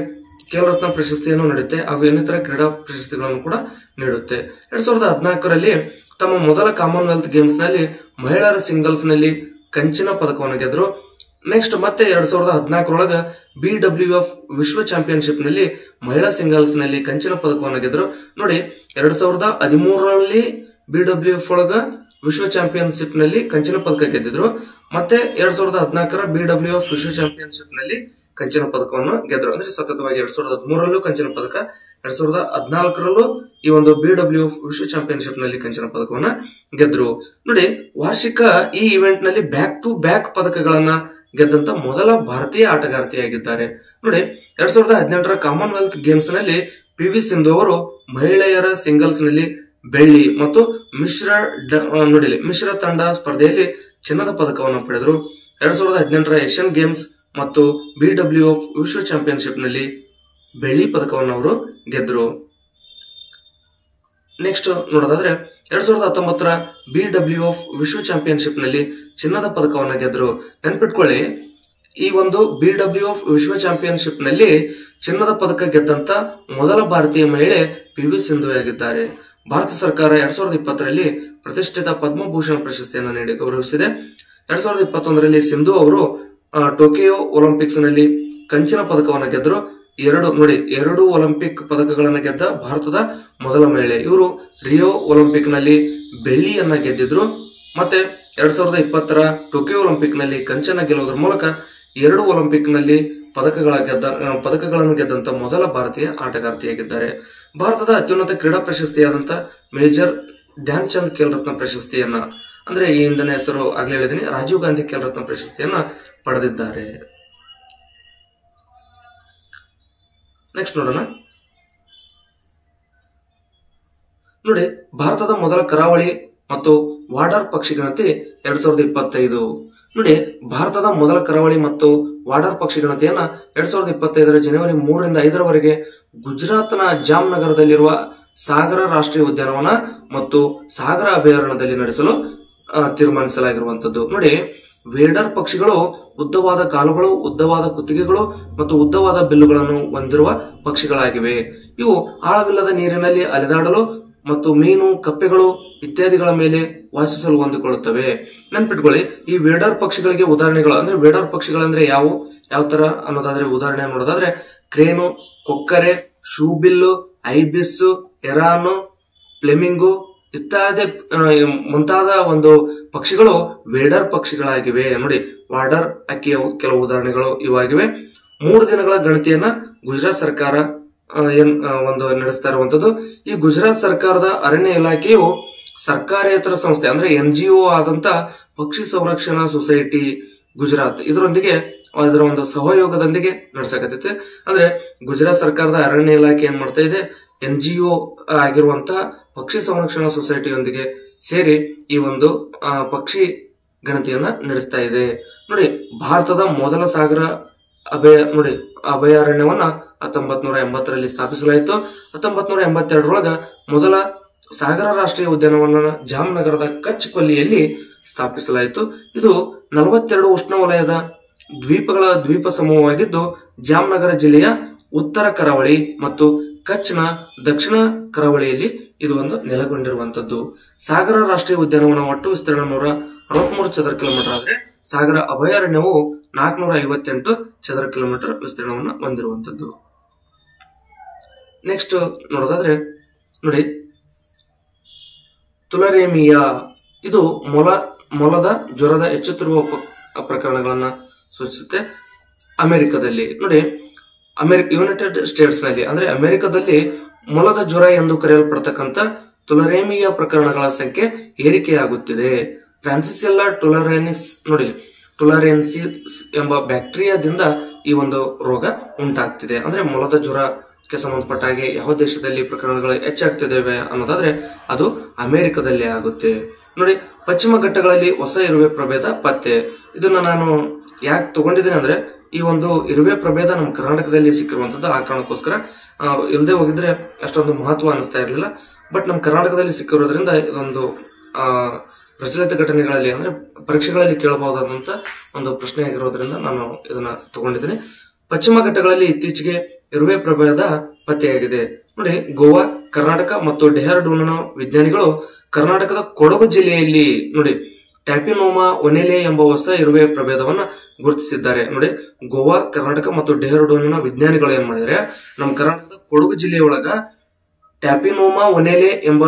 ಖೇಲ್ ರತ್ನ ಪ್ರಶಸ್ತಿಯನ್ನು ನೀಡುತ್ತೆ, ಹಾಗೂ ಇನ್ನಿತರ ಕ್ರೀಡಾ ಪ್ರಶಸ್ತಿಗಳನ್ನು ಕೂಡ ನೀಡುತ್ತೆ. 2014ರಲ್ಲಿ ತಮ್ಮ ಮೊದಲ ಕಾಮನ್ವೆಲ್ತ್ ಗೇಮ್ಸ್ ನಲ್ಲಿ ಮಹಿಳೆಯರ ಸಿಂಗಲ್ಸ್ ನಲ್ಲಿ ಕಂಚಿನ ಪದಕವನ್ನು ಗೆದ್ರು. ನೆಕ್ಸ್ಟ್ ಮತ್ತೆ 2014ರೊಳಗ BWF ವಿಶ್ವ ಚಾಂಪಿಯನ್ಶಿಪ್ ನಲ್ಲಿ ಮಹಿಳಾ ಸಿಂಗಲ್ಸ್ ನಲ್ಲಿ ಕಂಚಿನ ಪದಕವನ್ನು ಗೆದ್ರು. ನೋಡಿ, 2013ರಲ್ಲಿ BWF ಒಳಗ ವಿಶ್ವ ಚಾಂಪಿಯನ್ಶಿಪ್ ನಲ್ಲಿ ಕಂಚಿನ ಪದಕ ಗೆದ್ದಿದ್ರು. ಮತ್ತೆ 2014ರ BWF ವಿಶ್ವ ಚಾಂಪಿಯನ್ಶಿಪ್ ನಲ್ಲಿ ಕಂಚಿನ ಪದಕವನ್ನು ಗೆದ್ರು. ಅಂದ್ರೆ ಸತತವಾಗಿ 2013ರಲ್ಲೂ ಕಂಚಿನ ಪದಕ, 2014ರಲ್ಲೂ ಈ ಒಂದು BWF ವಿಶ್ವ ಚಾಂಪಿಯನ್ಶಿಪ್ ನಲ್ಲಿ ಕಂಚಿನ ಪದಕವನ್ನ ಗೆದ್ರು. ನೋಡಿ, ವಾರ್ಷಿಕ ಈ ಇವೆಂಟ್ ನಲ್ಲಿ ಬ್ಯಾಕ್ ಟು ಬ್ಯಾಕ್ ಪದಕಗಳನ್ನ ಗೆದ್ದಂತ ಮೊದಲ ಭಾರತೀಯ ಆಟಗಾರ್ತಿಯಾಗಿದ್ದಾರೆ. ನೋಡಿ, 2018ರ ಕಾಮನ್ವೆಲ್ತ್ ಗೇಮ್ಸ್ ನಲ್ಲಿ PV ಸಿಂಧು ಅವರು ಮಹಿಳೆಯರ ಸಿಂಗಲ್ಸ್ ನಲ್ಲಿ ಬೆಳ್ಳಿ ಮತ್ತು ಮಿಶ್ರ ತಂಡ ಸ್ಪರ್ಧೆಯಲ್ಲಿ ಚಿನ್ನದ ಪದಕವನ್ನು ಪಡೆದರು. 2018ರ ಏಷ್ಯನ್ ಗೇಮ್ಸ್ ಮತ್ತು BWF ವಿಶ್ವ ಚಾಂಪಿಯನ್ಶಿಪ್ ನಲ್ಲಿ ಬೆಳ್ಳಿ ಪದಕವನ್ನು ಅವರು ಗೆದ್ರು. ನೆಕ್ಸ್ಟ್ ನೋಡೋದಾದ್ರೆ 2019ರ BWF ವಿಶ್ವ ಚಾಂಪಿಯನ್ಶಿಪ್ ನಲ್ಲಿ ಚಿನ್ನದ ಪದಕವನ್ನು ಗೆದ್ರು. ನೆನ್ಪಿಟ್ಕೊಳ್ಳಿ, ಈ ಒಂದು BWF ವಿಶ್ವ ಚಾಂಪಿಯನ್ಶಿಪ್ ನಲ್ಲಿ ಚಿನ್ನದ ಪದಕ ಗೆದ್ದಂತ ಮೊದಲ ಭಾರತೀಯ ಮಹಿಳೆ PV ಸಿಂಧು ಆಗಿದ್ದಾರೆ. ಭಾರತ ಸರ್ಕಾರ 2020ರಲ್ಲಿ ಪ್ರತಿಷ್ಠಿತ ಪದ್ಮಭೂಷಣ ಪ್ರಶಸ್ತಿಯನ್ನು ನೀಡಿ ಗೌರವಿಸಿದೆ. 2021ರಲ್ಲಿ ಸಿಂಧು ಅವರು ಟೋಕಿಯೋ ಒಲಿಂಪಿಕ್ಸ್ ನಲ್ಲಿ ಕಂಚಿನ ಪದಕವನ್ನು ಗೆದ್ದರು. ಎರಡು ಒಲಿಂಪಿಕ್ ಪದಕಗಳನ್ನು ಗೆದ್ದ ಭಾರತದ ಮೊದಲ ಮಹಿಳೆ. ಇವರು ರಿಯೋ ಒಲಿಂಪಿಕ್ ನಲ್ಲಿ ಬೆಳ್ಳಿಯನ್ನ ಗೆದ್ದಿದ್ರು. ಮತ್ತೆ 2020ರ ಟೋಕಿಯೋ ಒಲಿಂಪಿಕ್ ನಲ್ಲಿ ಕಂಚನ ಗೆಲ್ಲುವುದರ ಮೂಲಕ 2 ಒಲಿಂಪಿಕ್ ನಲ್ಲಿ ಪದಕಗಳನ್ನು ಗೆದ್ದಂತ ಮೊದಲ ಭಾರತೀಯ ಆಟಗಾರ್ತಿಯಾಗಿದ್ದಾರೆ. ಭಾರತದ ಅತ್ಯುನ್ನತ ಕ್ರೀಡಾ ಪ್ರಶಸ್ತಿಯಾದಂತ ಮೇಜರ್ ಧ್ಯಾನ್ ಚಂದ್ ಖೇಲ್ ರತ್ನ ಪ್ರಶಸ್ತಿಯನ್ನ, ಅಂದ್ರೆ ಈ ಹಿಂದಿನ ಹೆಸರು ಆಗ್ಲೇ ಹೇಳಿದೀನಿ, ರಾಜೀವ್ ಗಾಂಧಿ ಖೇಲ್ ರತ್ನ ಪ್ರಶಸ್ತಿಯನ್ನ ಪಡೆದಿದ್ದಾರೆ. ನೆಕ್ಸ್ಟ್ ನೋಡೋಣ. ನೋಡಿ, ಭಾರತದ ಮೊದಲ ಕರಾವಳಿ ಮತ್ತು ವಾಡರ್ ಪಕ್ಷಿ ಗಣತಿ 2025. ನೋಡಿ, ಭಾರತದ ಮೊದಲ ಕರಾವಳಿ ಮತ್ತು ವಾಡರ್ ಪಕ್ಷಿ ಗಣತಿಯನ್ನ 2025ರ ಜನವರಿ 3ರಿಂದ 5ರವರೆಗೆ ಗುಜರಾತ್ನ ಜಾಮ್ನಗರದಲ್ಲಿರುವ ಸಾಗರ ರಾಷ್ಟ್ರೀಯ ಉದ್ಯಾನವನ ಮತ್ತು ಸಾಗರ ಅಭಯಾರಣ್ಯದಲ್ಲಿ ನಡೆಸಲು ತೀರ್ಮಾನಿಸಲಾಗಿರುವಂತದ್ದು. ನೋಡಿ, ವೇಡರ್ ಪಕ್ಷಿಗಳು ಉದ್ದವಾದ ಕಾಲುಗಳು, ಉದ್ದವಾದ ಕುತ್ತಿಗೆಗಳು ಮತ್ತು ಉದ್ದವಾದ ಬಿಲ್ಲುಗಳನ್ನು ಹೊಂದಿರುವ ಪಕ್ಷಿಗಳಾಗಿವೆ. ಇವು ಆಳವಿಲ್ಲದ ನೀರಿನಲ್ಲಿ ಅಲೆದಾಡಲು ಮತ್ತು ಮೀನು, ಕಪ್ಪೆಗಳು ಇತ್ಯಾದಿಗಳ ಮೇಲೆ ವಾಸಿಸಲು ಹೊಂದಿಕೊಳ್ಳುತ್ತವೆ. ನೆನ್ಪಿಟ್ಕೊಳ್ಳಿ, ಈ ವೇಡರ್ ಪಕ್ಷಿಗಳಿಗೆ ಉದಾಹರಣೆಗಳು ಅಂದ್ರೆ ವೇಡರ್ ಪಕ್ಷಿಗಳಂದ್ರೆ ಯಾವ ತರ ಅನ್ನೋದಾದ್ರೆ ಉದಾಹರಣೆ ನೋಡೋದಾದ್ರೆ ಕ್ರೇನು, ಕೊಕ್ಕರೆ, ಶೂಬಿಲ್ಲು, ಐಬಿಸ್, ಎರಾನು, ಫ್ಲೆಮಿಂಗೋ ಇತ್ಯಾದಿ ಮುಂತಾದ ಒಂದು ಪಕ್ಷಿಗಳು ವೇಡರ್ ಪಕ್ಷಿಗಳಾಗಿವೆ. ನೋಡಿ, ವಾಡರ್ ಅಕ್ಕಿಯ ಕೆಲವು ಉದಾಹರಣೆಗಳು ಇವಾಗಿವೆ. 3 ದಿನಗಳ ಗಣತಿಯನ್ನ ಗುಜರಾತ್ ಸರ್ಕಾರ ನಡೆಸ್ತಾ ಇರುವಂತದ್ದು. ಈ ಗುಜರಾತ್ ಸರ್ಕಾರದ ಅರಣ್ಯ ಇಲಾಖೆಯು ಸರ್ಕಾರೇತರ ಸಂಸ್ಥೆ ಅಂದ್ರೆ NGO ಆದಂತ ಪಕ್ಷಿ ಸಂರಕ್ಷಣಾ ಸೊಸೈಟಿ ಗುಜರಾತ್ ಇದರ ಒಂದು ಸಹಯೋಗದೊಂದಿಗೆ ನಡೆಸಕತ್ತೈತೆ. ಅಂದ್ರೆ ಗುಜರಾತ್ ಸರ್ಕಾರದ ಅರಣ್ಯ ಇಲಾಖೆ ಏನ್ ಮಾಡ್ತಾ ಇದೆ, NGO ಆಗಿರುವಂತಹ ಪಕ್ಷಿ ಸಂರಕ್ಷಣಾ ಸೊಸೈಟಿಯೊಂದಿಗೆ ಸೇರಿ ಈ ಒಂದು ಪಕ್ಷಿ ಗಣತಿಯನ್ನ ನಡೆಸ್ತಾ ಇದೆ. ನೋಡಿ, ಭಾರತದ ಮೊದಲ ಸಾಗರ ಅಭಯಾರಣ್ಯವನ್ನ 1980ರಲ್ಲಿ ಸ್ಥಾಪಿಸಲಾಯಿತು. 1982ರೊಳಗ ಮೊದಲ ಸಾಗರ ರಾಷ್ಟ್ರೀಯ ಉದ್ಯಾನವನ ಜಾಮ್ನಗರದ ಕಚ್ ಕೊಲ್ಲಿಯಲ್ಲಿ ಸ್ಥಾಪಿಸಲಾಯಿತು. ಇದು 42 ಉಷ್ಣವಲಯದ ದ್ವೀಪ ಸಮೂಹವಾಗಿದ್ದು ಜಾಮ್ನಗರ ಜಿಲ್ಲೆಯ ಉತ್ತರ ಕರಾವಳಿ ಮತ್ತು ಕಚ್ನ ದಕ್ಷಿಣ ಕರಾವಳಿಯಲ್ಲಿ ಇದು ಒಂದು ನೆಲೆಗೊಂಡಿರುವಂತದ್ದು. ಸಾಗರ ರಾಷ್ಟ್ರೀಯ ಉದ್ಯಾನವನ ಒಟ್ಟು ವಿಸ್ತೀರ್ಣ 163 ಚದರ ಕಿಲೋಮೀಟರ್ ಆದ್ರೆ ಸಾಗರ ಅಭಯಾರಣ್ಯವು 458 ಚದರ ಕಿಲೋಮೀಟರ್ ವಿಸ್ತೀರ್ಣವನ್ನು ಹೊಂದಿರುವಂತದ್ದು. ನೆಕ್ಸ್ಟ್ ನೋಡೋದಾದ್ರೆ ನೋಡಿ, ತುಲರೇಮಿಯಾ ಇದು ಮೊಲದ ಜ್ವರದ ಹೆಚ್ಚುತ್ತಿರುವ ಪ್ರಕರಣಗಳನ್ನ ಸೂಚಿಸುತ್ತೆ. ಅಮೆರಿಕದಲ್ಲಿ ನೋಡಿ, ಯುನೈಟೆಡ್ ಸ್ಟೇಟ್ಸ್ ನಲ್ಲಿ ಅಂದ್ರೆ ಅಮೆರಿಕದಲ್ಲಿ ಮೊಲದ ಜ್ವರ ಎಂದು ಕರೆಯಲ್ಪಡ್ತಕ್ಕಂಥ ತುಲರೇಮಿಯಾ ಪ್ರಕರಣಗಳ ಸಂಖ್ಯೆ ಏರಿಕೆಯಾಗುತ್ತಿದೆ. ಫ್ರಾನ್ಸಿಸೆಲ್ಲಾ ಟುಲರೆನ್ಸಿಸ್ ಎಂಬ ಬ್ಯಾಕ್ಟೀರಿಯಾದಿಂದ ಈ ಒಂದು ರೋಗ ಉಂಟಾಗ್ತಿದೆ. ಅಂದ್ರೆ ಮೊಲದ ಜ್ವರಕ್ಕೆ ಸಂಬಂಧಪಟ್ಟ ಹಾಗೆ ಯಾವ ದೇಶದಲ್ಲಿ ಪ್ರಕರಣಗಳು ಹೆಚ್ಚಾಗ್ತಿದ್ದೇವೆ ಅನ್ನೋದಾದ್ರೆ ಅದು ಅಮೆರಿಕದಲ್ಲೇ ಆಗುತ್ತೆ. ನೋಡಿ, ಪಶ್ಚಿಮ ಘಟ್ಟಗಳಲ್ಲಿ ಹೊಸ ಇರುವೆ ಪ್ರಭೇದ ಪತ್ತೆ. ಇದನ್ನ ನಾನು ಯಾಕೆ ತಗೊಂಡಿದ್ದೀನಿ ಅಂದ್ರೆ ಈ ಒಂದು ಇರುವೆ ಪ್ರಭೇದ ನಮ್ಮ ಕರ್ನಾಟಕದಲ್ಲಿ ಸಿಕ್ಕಿರುವಂತದ್ದು. ಆ ಕಾರಣಕ್ಕೋಸ್ಕರ ಇಲ್ಲದೆ ಹೋಗಿದ್ರೆ ಅಷ್ಟೊಂದು ಮಹತ್ವ ಅನಿಸ್ತಾ ಇರಲಿಲ್ಲ. ಬಟ್ ನಮ್ಮ ಕರ್ನಾಟಕದಲ್ಲಿ ಸಿಕ್ಕಿರೋದ್ರಿಂದ ಇದೊಂದು ಪ್ರಚಲಿತ ಘಟನೆಗಳಲ್ಲಿ ಅಂದ್ರೆ ಪರೀಕ್ಷೆಗಳಲ್ಲಿ ಕೇಳಬಹುದಾದಂತ ಒಂದು ಪ್ರಶ್ನೆ ಆಗಿರೋದ್ರಿಂದ ನಾನು ಇದನ್ನ ತಗೊಂಡಿದ್ದೀನಿ. ಪಶ್ಚಿಮ ಘಟ್ಟಗಳಲ್ಲಿ ಇತ್ತೀಚೆಗೆ ಇರುವೆ ಪ್ರಭೇದ ಪತ್ತೆಯಾಗಿದೆ. ನೋಡಿ, ಗೋವಾ, ಕರ್ನಾಟಕ ಮತ್ತು ಡೆಹ್ರಾಡೂನ್ನ ವಿಜ್ಞಾನಿಗಳು ಕರ್ನಾಟಕದ ಕೊಡಗು ಜಿಲ್ಲೆಯಲ್ಲಿ ನೋಡಿ ಟ್ಯಾಪಿನೋಮಾ ಒನೆಲೆ ಎಂಬ ಹೊಸ ಇರುವೆ ಪ್ರಭೇದವನ್ನ ಗುರುತಿಸಿದ್ದಾರೆ. ನೋಡಿ, ಗೋವಾ, ಕರ್ನಾಟಕ ಮತ್ತು ಡೆಹ್ರಾಡೂನ್ನ ವಿಜ್ಞಾನಿಗಳು ಏನ್ ಮಾಡಿದ್ರೆ ನಮ್ಮ ಕರ್ನಾಟಕದ ಕೊಡಗು ಜಿಲ್ಲೆಯೊಳಗ ಟ್ಯಾಪಿನೋಮಾ ಒನೆಲೆ ಎಂಬ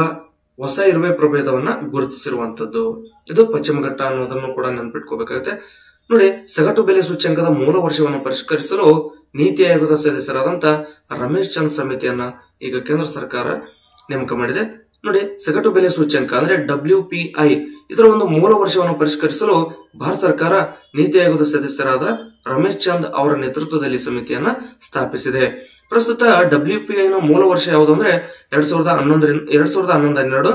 ಹೊಸ ಇರುವೆ ಪ್ರಭೇದವನ್ನ ಗುರುತಿಸಿರುವಂತದ್ದು. ಇದು ಪಶ್ಚಿಮ ಘಟ್ಟ ಅನ್ನೋದನ್ನು ಕೂಡ ನೆನಪಿಟ್ಕೋಬೇಕಾಗುತ್ತೆ. ನೋಡಿ, ಸಗಟು ಬೆಲೆ ಸೂಚ್ಯಂಕದ ಮೂಲ ವರ್ಷವನ್ನು ಪರಿಷ್ಕರಿಸಲು ನೀತಿ ಆಯೋಗದ ಸದಸ್ಯರಾದಂತ ರಮೇಶ್ ಚಂದ್ ಸಮಿತಿಯನ್ನ ಈಗ ಕೇಂದ್ರ ಸರ್ಕಾರ ನೇಮಕ ಮಾಡಿದೆ. ನೋಡಿ, ಸಗಟು ಬೆಲೆ ಸೂಚ್ಯಂಕ ಅಂದ್ರೆ WPI ಇದರ ಒಂದು ಮೂಲ ವರ್ಷವನ್ನು ಪರಿಷ್ಕರಿಸಲು ಭಾರತ ಸರ್ಕಾರ ನೀತಿ ಆಯೋಗದ ಸದಸ್ಯರಾದ ರಮೇಶ್ ಚಂದ್ ಅವರ ನೇತೃತ್ವದಲ್ಲಿ ಸಮಿತಿಯನ್ನ ಸ್ಥಾಪಿಸಿದೆ. ಪ್ರಸ್ತುತ WPI ನ ಮೂಲ ವರ್ಷ ಯಾವುದು ಅಂದ್ರೆ 2011-12.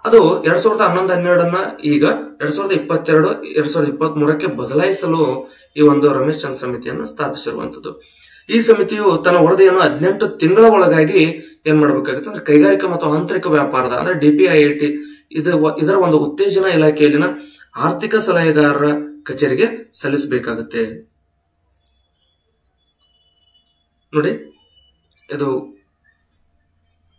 ಅದು 2011-12 ಈಗ 2022-2023ಕ್ಕೆ ಬದಲಾಯಿಸಲು ಈ ಒಂದು ರಮೇಶ್ ಚಂದ್ ಸಮಿತಿಯನ್ನು ಸ್ಥಾಪಿಸಿರುವಂತದ್ದು. ಈ ಸಮಿತಿಯು ತನ್ನ ವರದಿಯನ್ನು 18 ತಿಂಗಳ ಒಳಗಾಗಿ ಏನ್ ಮಾಡಬೇಕಾಗುತ್ತೆ ಅಂದ್ರೆ ಕೈಗಾರಿಕಾ ಮತ್ತು ಆಂತರಿಕ ವ್ಯಾಪಾರದ ಅಂದ್ರೆ DPIIT ಇದರ ಒಂದು ಉತ್ತೇಜನ ಇಲಾಖೆಯಲ್ಲಿನ ಆರ್ಥಿಕ ಸಲಹೆಗಾರರ ಕಚೇರಿಗೆ ಸಲ್ಲಿಸಬೇಕಾಗುತ್ತೆ. ನೋಡಿ, ಇದು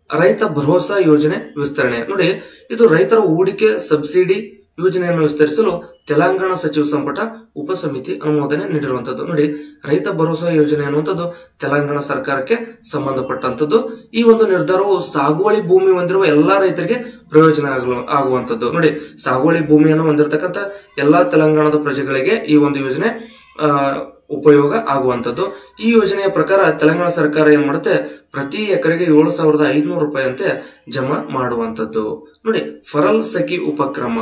ರೈತ ಭರೋಸಾ ಯೋಜನೆ ವಿಸ್ತರಣೆ. ನೋಡಿ, ಇದು ರೈತರ ಹೂಡಿಕೆ ಸಬ್ಸಿಡಿ ಯೋಜನೆಯನ್ನು ವಿಸ್ತರಿಸಲು ತೆಲಂಗಾಣ ಸಚಿವ ಸಂಪುಟ ಉಪಸಮಿತಿ ಅನುಮೋದನೆ ನೀಡಿರುವಂತದ್ದು. ನೋಡಿ, ರೈತ ಭರೋಸಾ ಯೋಜನೆ ಅನ್ನುವಂಥದ್ದು ತೆಲಂಗಾಣ ಸರ್ಕಾರಕ್ಕೆ ಸಂಬಂಧಪಟ್ಟಂತದ್ದು. ಈ ಒಂದು ನಿರ್ಧಾರವು ಸಾಗುವಳಿ ಭೂಮಿ ಹೊಂದಿರುವ ಎಲ್ಲಾ ರೈತರಿಗೆ ಪ್ರಯೋಜನ ಆಗುವಂತದ್ದು. ನೋಡಿ, ಸಾಗುವಳಿ ಭೂಮಿಯನ್ನು ಹೊಂದಿರತಕ್ಕಂತ ಎಲ್ಲಾ ತೆಲಂಗಾಣದ ಪ್ರಜೆಗಳಿಗೆ ಈ ಒಂದು ಯೋಜನೆ ಉಪಯೋಗ ಆಗುವಂತದ್ದು. ಈ ಯೋಜನೆಯ ಪ್ರಕಾರ ತೆಲಂಗಾಣ ಸರ್ಕಾರ ಏನ್ ಮಾಡುತ್ತೆ, ಪ್ರತಿ ಎಕರೆಗೆ 7,500 ರೂಪಾಯಿಯಂತೆ ಜಮಾ ಮಾಡುವಂತದ್ದು. ನೋಡಿ, ಫರಲ್ ಸಖಿ ಉಪಕ್ರಮ.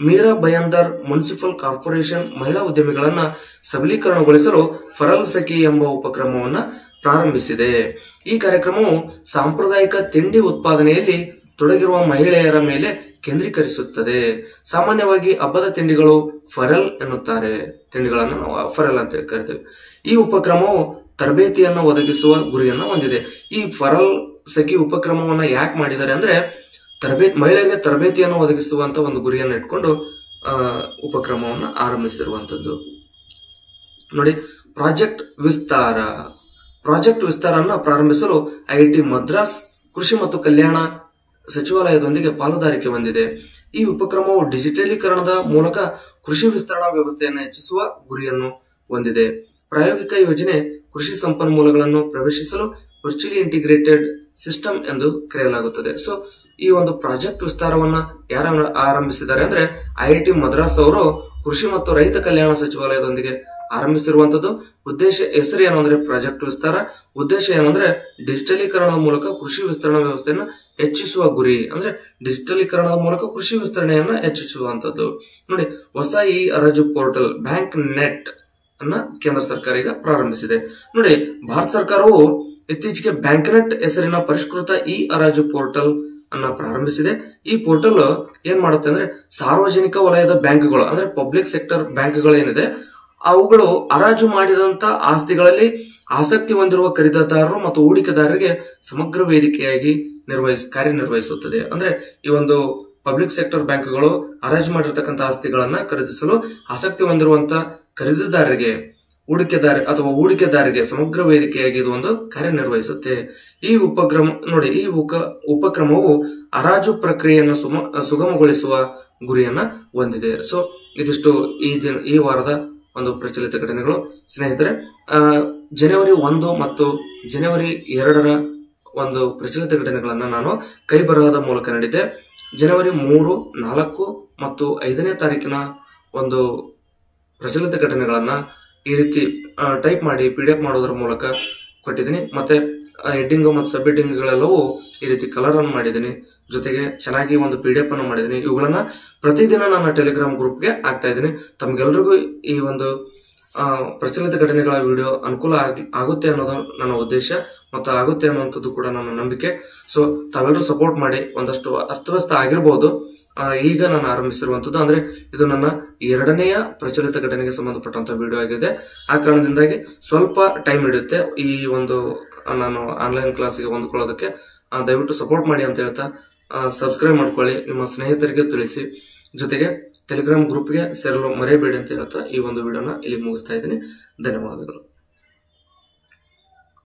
ಮೀರಾ ಬಯಂದರ್ ಮುನ್ಸಿಪಲ್ ಕಾರ್ಪೊರೇಷನ್ ಮಹಿಳಾ ಉದ್ಯಮಿಗಳನ್ನ ಸಬಲೀಕರಣಗೊಳಿಸಲು ಫರಲ್ ಸಖಿ ಎಂಬ ಉಪಕ್ರಮವನ್ನ ಪ್ರಾರಂಭಿಸಿದೆ. ಈ ಕಾರ್ಯಕ್ರಮವು ಸಾಂಪ್ರದಾಯಿಕ ತಿಂಡಿ ಉತ್ಪಾದನೆಯಲ್ಲಿ ತೊಡಗಿರುವ ಮಹಿಳೆಯರ ಮೇಲೆ ಕೇಂದ್ರೀಕರಿಸುತ್ತದೆ. ಸಾಮಾನ್ಯವಾಗಿ ಹಬ್ಬದ ತಿಂಡಿಗಳು ಫರೆಲ್ ಎನ್ನುತ್ತಾರೆ. ತಿಂಡಿಗಳನ್ನು ನಾವು ಫರೆಲ್ ಅಂತ ಕರಿತೇವೆ. ಈ ಉಪಕ್ರಮವು ತರಬೇತಿಯನ್ನು ಒದಗಿಸುವ ಗುರಿಯನ್ನು ಹೊಂದಿದೆ. ಈ ಫರಲ್ ಸಖಿ ಉಪಕ್ರಮವನ್ನ ಯಾಕೆ ಮಾಡಿದ್ದಾರೆ ಅಂದ್ರೆ, ಮಹಿಳೆಯರಿಗೆ ತರಬೇತಿಯನ್ನು ಒದಗಿಸುವಂತ ಒಂದು ಗುರಿಯನ್ನು ಇಟ್ಕೊಂಡು ಉಪಕ್ರಮವನ್ನು ಆರಂಭಿಸಿರುವಂತದ್ದು. ನೋಡಿ, ಪ್ರಾಜೆಕ್ಟ್ ವಿಸ್ತಾರವನ್ನು ಪ್ರಾರಂಭಿಸಲು ಐಐಟಿ ಮದ್ರಾಸ್ ಕೃಷಿ ಮತ್ತು ಕಲ್ಯಾಣ ಸಚಿವಾಲಯದೊಂದಿಗೆ ಪಾಲುದಾರಿಕೆ ಹೊಂದಿದೆ. ಈ ಉಪಕ್ರಮವು ಡಿಜಿಟಲೀಕರಣದ ಮೂಲಕ ಕೃಷಿ ವಿಸ್ತರಣಾ ವ್ಯವಸ್ಥೆಯನ್ನು ಹೆಚ್ಚಿಸುವ ಗುರಿಯನ್ನು ಹೊಂದಿದೆ. ಪ್ರಾಯೋಗಿಕ ಯೋಜನೆ ಕೃಷಿ ಸಂಪನ್ಮೂಲಗಳನ್ನು ಪ್ರವೇಶಿಸಲು ವರ್ಚುವಲಿ ಇಂಟಿಗ್ರೇಟೆಡ್ ಸಿಸ್ಟಮ್ ಎಂದು ಕರೆಯಲಾಗುತ್ತದೆ. ಸೊ ಈ ಒಂದು ಪ್ರಾಜೆಕ್ಟ್ ವಿಸ್ತಾರವನ್ನ ಯಾರು ಆರಂಭಿಸಿದ್ದಾರೆ ಅಂದ್ರೆ, ಐಐಟಿ ಮದ್ರಾಸ್ ಅವರು ಕೃಷಿ ಮತ್ತು ರೈತ ಕಲ್ಯಾಣ ಸಚಿವಾಲಯದೊಂದಿಗೆ ಆರಂಭಿಸಿರುವಂತದ್ದು. ಹೆಸರು ಏನು ಅಂದ್ರೆ ಪ್ರಾಜೆಕ್ಟ್ ವಿಸ್ತಾರ. ಉದ್ದೇಶ ಏನಂದ್ರೆ ಡಿಜಿಟಲೀಕರಣದ ಮೂಲಕ ಕೃಷಿ ವಿಸ್ತರಣಾ ವ್ಯವಸ್ಥೆಯನ್ನು ಹೆಚ್ಚಿಸುವ ಗುರಿ. ಅಂದ್ರೆ ಡಿಜಿಟಲೀಕರಣದ ಮೂಲಕ ಕೃಷಿ ವಿಸ್ತರಣೆಯನ್ನ ಹೆಚ್ಚಿಸುವಂತದ್ದು. ನೋಡಿ, ಹೊಸ ಇ ಹರಾಜು ಪೋರ್ಟಲ್ ಬ್ಯಾಂಕ್ ನೆಟ್ ಅನ್ನ ಕೇಂದ್ರ ಸರ್ಕಾರ ಈಗ ಪ್ರಾರಂಭಿಸಿದೆ. ನೋಡಿ, ಭಾರತ ಸರ್ಕಾರವು ಇತ್ತೀಚೆಗೆ ಬ್ಯಾಂಕ್ ನೆಟ್ ಹೆಸರಿನ ಪರಿಷ್ಕೃತ ಇ ಹರಾಜು ಪೋರ್ಟಲ್ ಅನ್ನ ಪ್ರಾರಂಭಿಸಿದೆ. ಈ ಪೋರ್ಟಲ್ ಏನ್ ಮಾಡುತ್ತೆ ಅಂದ್ರೆ, ಸಾರ್ವಜನಿಕ ವಲಯದ ಬ್ಯಾಂಕ್ಗಳು ಅಂದ್ರೆ ಪಬ್ಲಿಕ್ ಸೆಕ್ಟರ್ ಬ್ಯಾಂಕ್ಗಳು ಏನಿದೆ ಅವುಗಳು ಹರಾಜು ಮಾಡಿದಂತ ಆಸ್ತಿಗಳಲ್ಲಿ ಆಸಕ್ತಿ ಹೊಂದಿರುವ ಖರೀದಿದಾರರು ಮತ್ತು ಹೂಡಿಕೆದಾರರಿಗೆ ಸಮಗ್ರ ವೇದಿಕೆಯಾಗಿ ಕಾರ್ಯನಿರ್ವಹಿಸುತ್ತದೆ. ಅಂದ್ರೆ ಈ ಒಂದು ಪಬ್ಲಿಕ್ ಸೆಕ್ಟರ್ ಬ್ಯಾಂಕ್ಗಳು ಹರಾಜು ಮಾಡಿರ್ತಕ್ಕಂಥ ಆಸ್ತಿಗಳನ್ನ ಖರೀದಿಸಲು ಆಸಕ್ತಿ ಹೊಂದಿರುವಂತ ಖರೀದಿದಾರರಿಗೆ ಹೂಡಿಕೆದಾರರಿಗೆ ಸಮಗ್ರ ವೇದಿಕೆಯಾಗಿ ಇದು ಒಂದು ಕಾರ್ಯನಿರ್ವಹಿಸುತ್ತೆ. ಈ ಉಪಕ್ರಮವು ಹರಾಜು ಪ್ರಕ್ರಿಯೆಯನ್ನು ಸುಗಮಗೊಳಿಸುವ ಗುರಿಯನ್ನ ಹೊಂದಿದೆ. ಸೊ ಇದಿಷ್ಟು ಈ ವಾರದ ಒಂದು ಪ್ರಚಲಿತ ಘಟನೆಗಳು. ಸ್ನೇಹಿತರೆ, ಜನವರಿ 1 ಮತ್ತು ಜನವರಿ 2 ಒಂದು ಪ್ರಚಲಿತ ಘಟನೆಗಳನ್ನ ನಾನು ಕೈ ಬರಹದ ಮೂಲಕ ನೀಡಿದ್ದೆ. ಜನವರಿ 3, 4 ಮತ್ತು 5ನೇ ತಾರೀಕಿನ ಒಂದು ಪ್ರಚಲಿತ ಘಟನೆಗಳನ್ನ ಈ ರೀತಿ ಟೈಪ್ ಮಾಡಿ PDF ಮಾಡೋದ್ರ ಮೂಲಕ ಕೊಟ್ಟಿದ್ದೀನಿ. ಮತ್ತೆ ಹೆಡ್ಡಿಂಗ್ ಮತ್ತು ಸಬ್ ಹೆಡ್ಡಿಂಗ್ ಗಳೆಲ್ಲವೂ ಈ ರೀತಿ ಕಲರ್ ಅನ್ನು ಮಾಡಿದ್ದೀನಿ. ಜೊತೆಗೆ ಚೆನ್ನಾಗಿ ಒಂದು PDF ಅನ್ನು ಮಾಡಿದ್ದೀನಿ. ಇವುಗಳನ್ನ ಪ್ರತಿದಿನ ನನ್ನ ಟೆಲಿಗ್ರಾಮ್ ಗ್ರೂಪ್ಗೆ ಹಾಕ್ತಾ ಇದ್ದೀನಿ. ತಮ್ಗೆಲ್ರಿಗೂ ಈ ಒಂದು ಪ್ರಚಲಿತ ಘಟನೆಗಳ ವಿಡಿಯೋ ಅನುಕೂಲ ಆಗುತ್ತೆ ಅನ್ನೋದು ನನ್ನ ಉದ್ದೇಶ ಮತ್ತು ಆಗುತ್ತೆ ಅನ್ನುವಂಥದ್ದು ಕೂಡ ನನ್ನ ನಂಬಿಕೆ. ಸೊ ತಾವೆಲ್ಲರೂ ಸಪೋರ್ಟ್ ಮಾಡಿ. ಒಂದಷ್ಟು ಅಸ್ತವ್ಯಸ್ತ ಆಗಿರ್ಬೋದು ಈಗ ನಾನು ಆರಂಭಿಸಿರುವಂತದ್ದು. ಅಂದ್ರೆ ಇದು ನನ್ನ 2ನೇಯ ಪ್ರಚಲಿತ ಘಟನೆಗೆ ಸಂಬಂಧಪಟ್ಟಂತ ವಿಡಿಯೋ ಆಗಿದೆ. ಆ ಕಾರಣದಿಂದಾಗಿ ಸ್ವಲ್ಪ ಟೈಮ್ ಹಿಡಿಯುತ್ತೆ ಈ ಒಂದು ನಾನು ಆನ್ಲೈನ್ ಕ್ಲಾಸ್ಗೆ ಹೊಂದ್ಕೊಳ್ಳೋದಕ್ಕೆ. ದಯವಿಟ್ಟು ಸಪೋರ್ಟ್ ಮಾಡಿ ಅಂತ ಹೇಳ್ತಾ ಸಬ್ಸ್ಕ್ರೈಬ್ ಮಾಡ್ಕೊಳ್ಳಿ, ನಿಮ್ಮ ಸ್ನೇಹಿತರಿಗೆ ತಿಳಿಸಿ, ಜೊತೆಗೆ ಟೆಲಿಗ್ರಾಮ್ ಗ್ರೂಪ್ಗೆ ಸೇರಲು ಮರೆಯಬೇಡಿ ಅಂತ ಹೇಳ್ತಾ ಈ ಒಂದು ವಿಡಿಯೋನ ಇಲ್ಲಿ ಮುಗಿಸ್ತಾ ಇದ್ದೀನಿ. ಧನ್ಯವಾದಗಳು.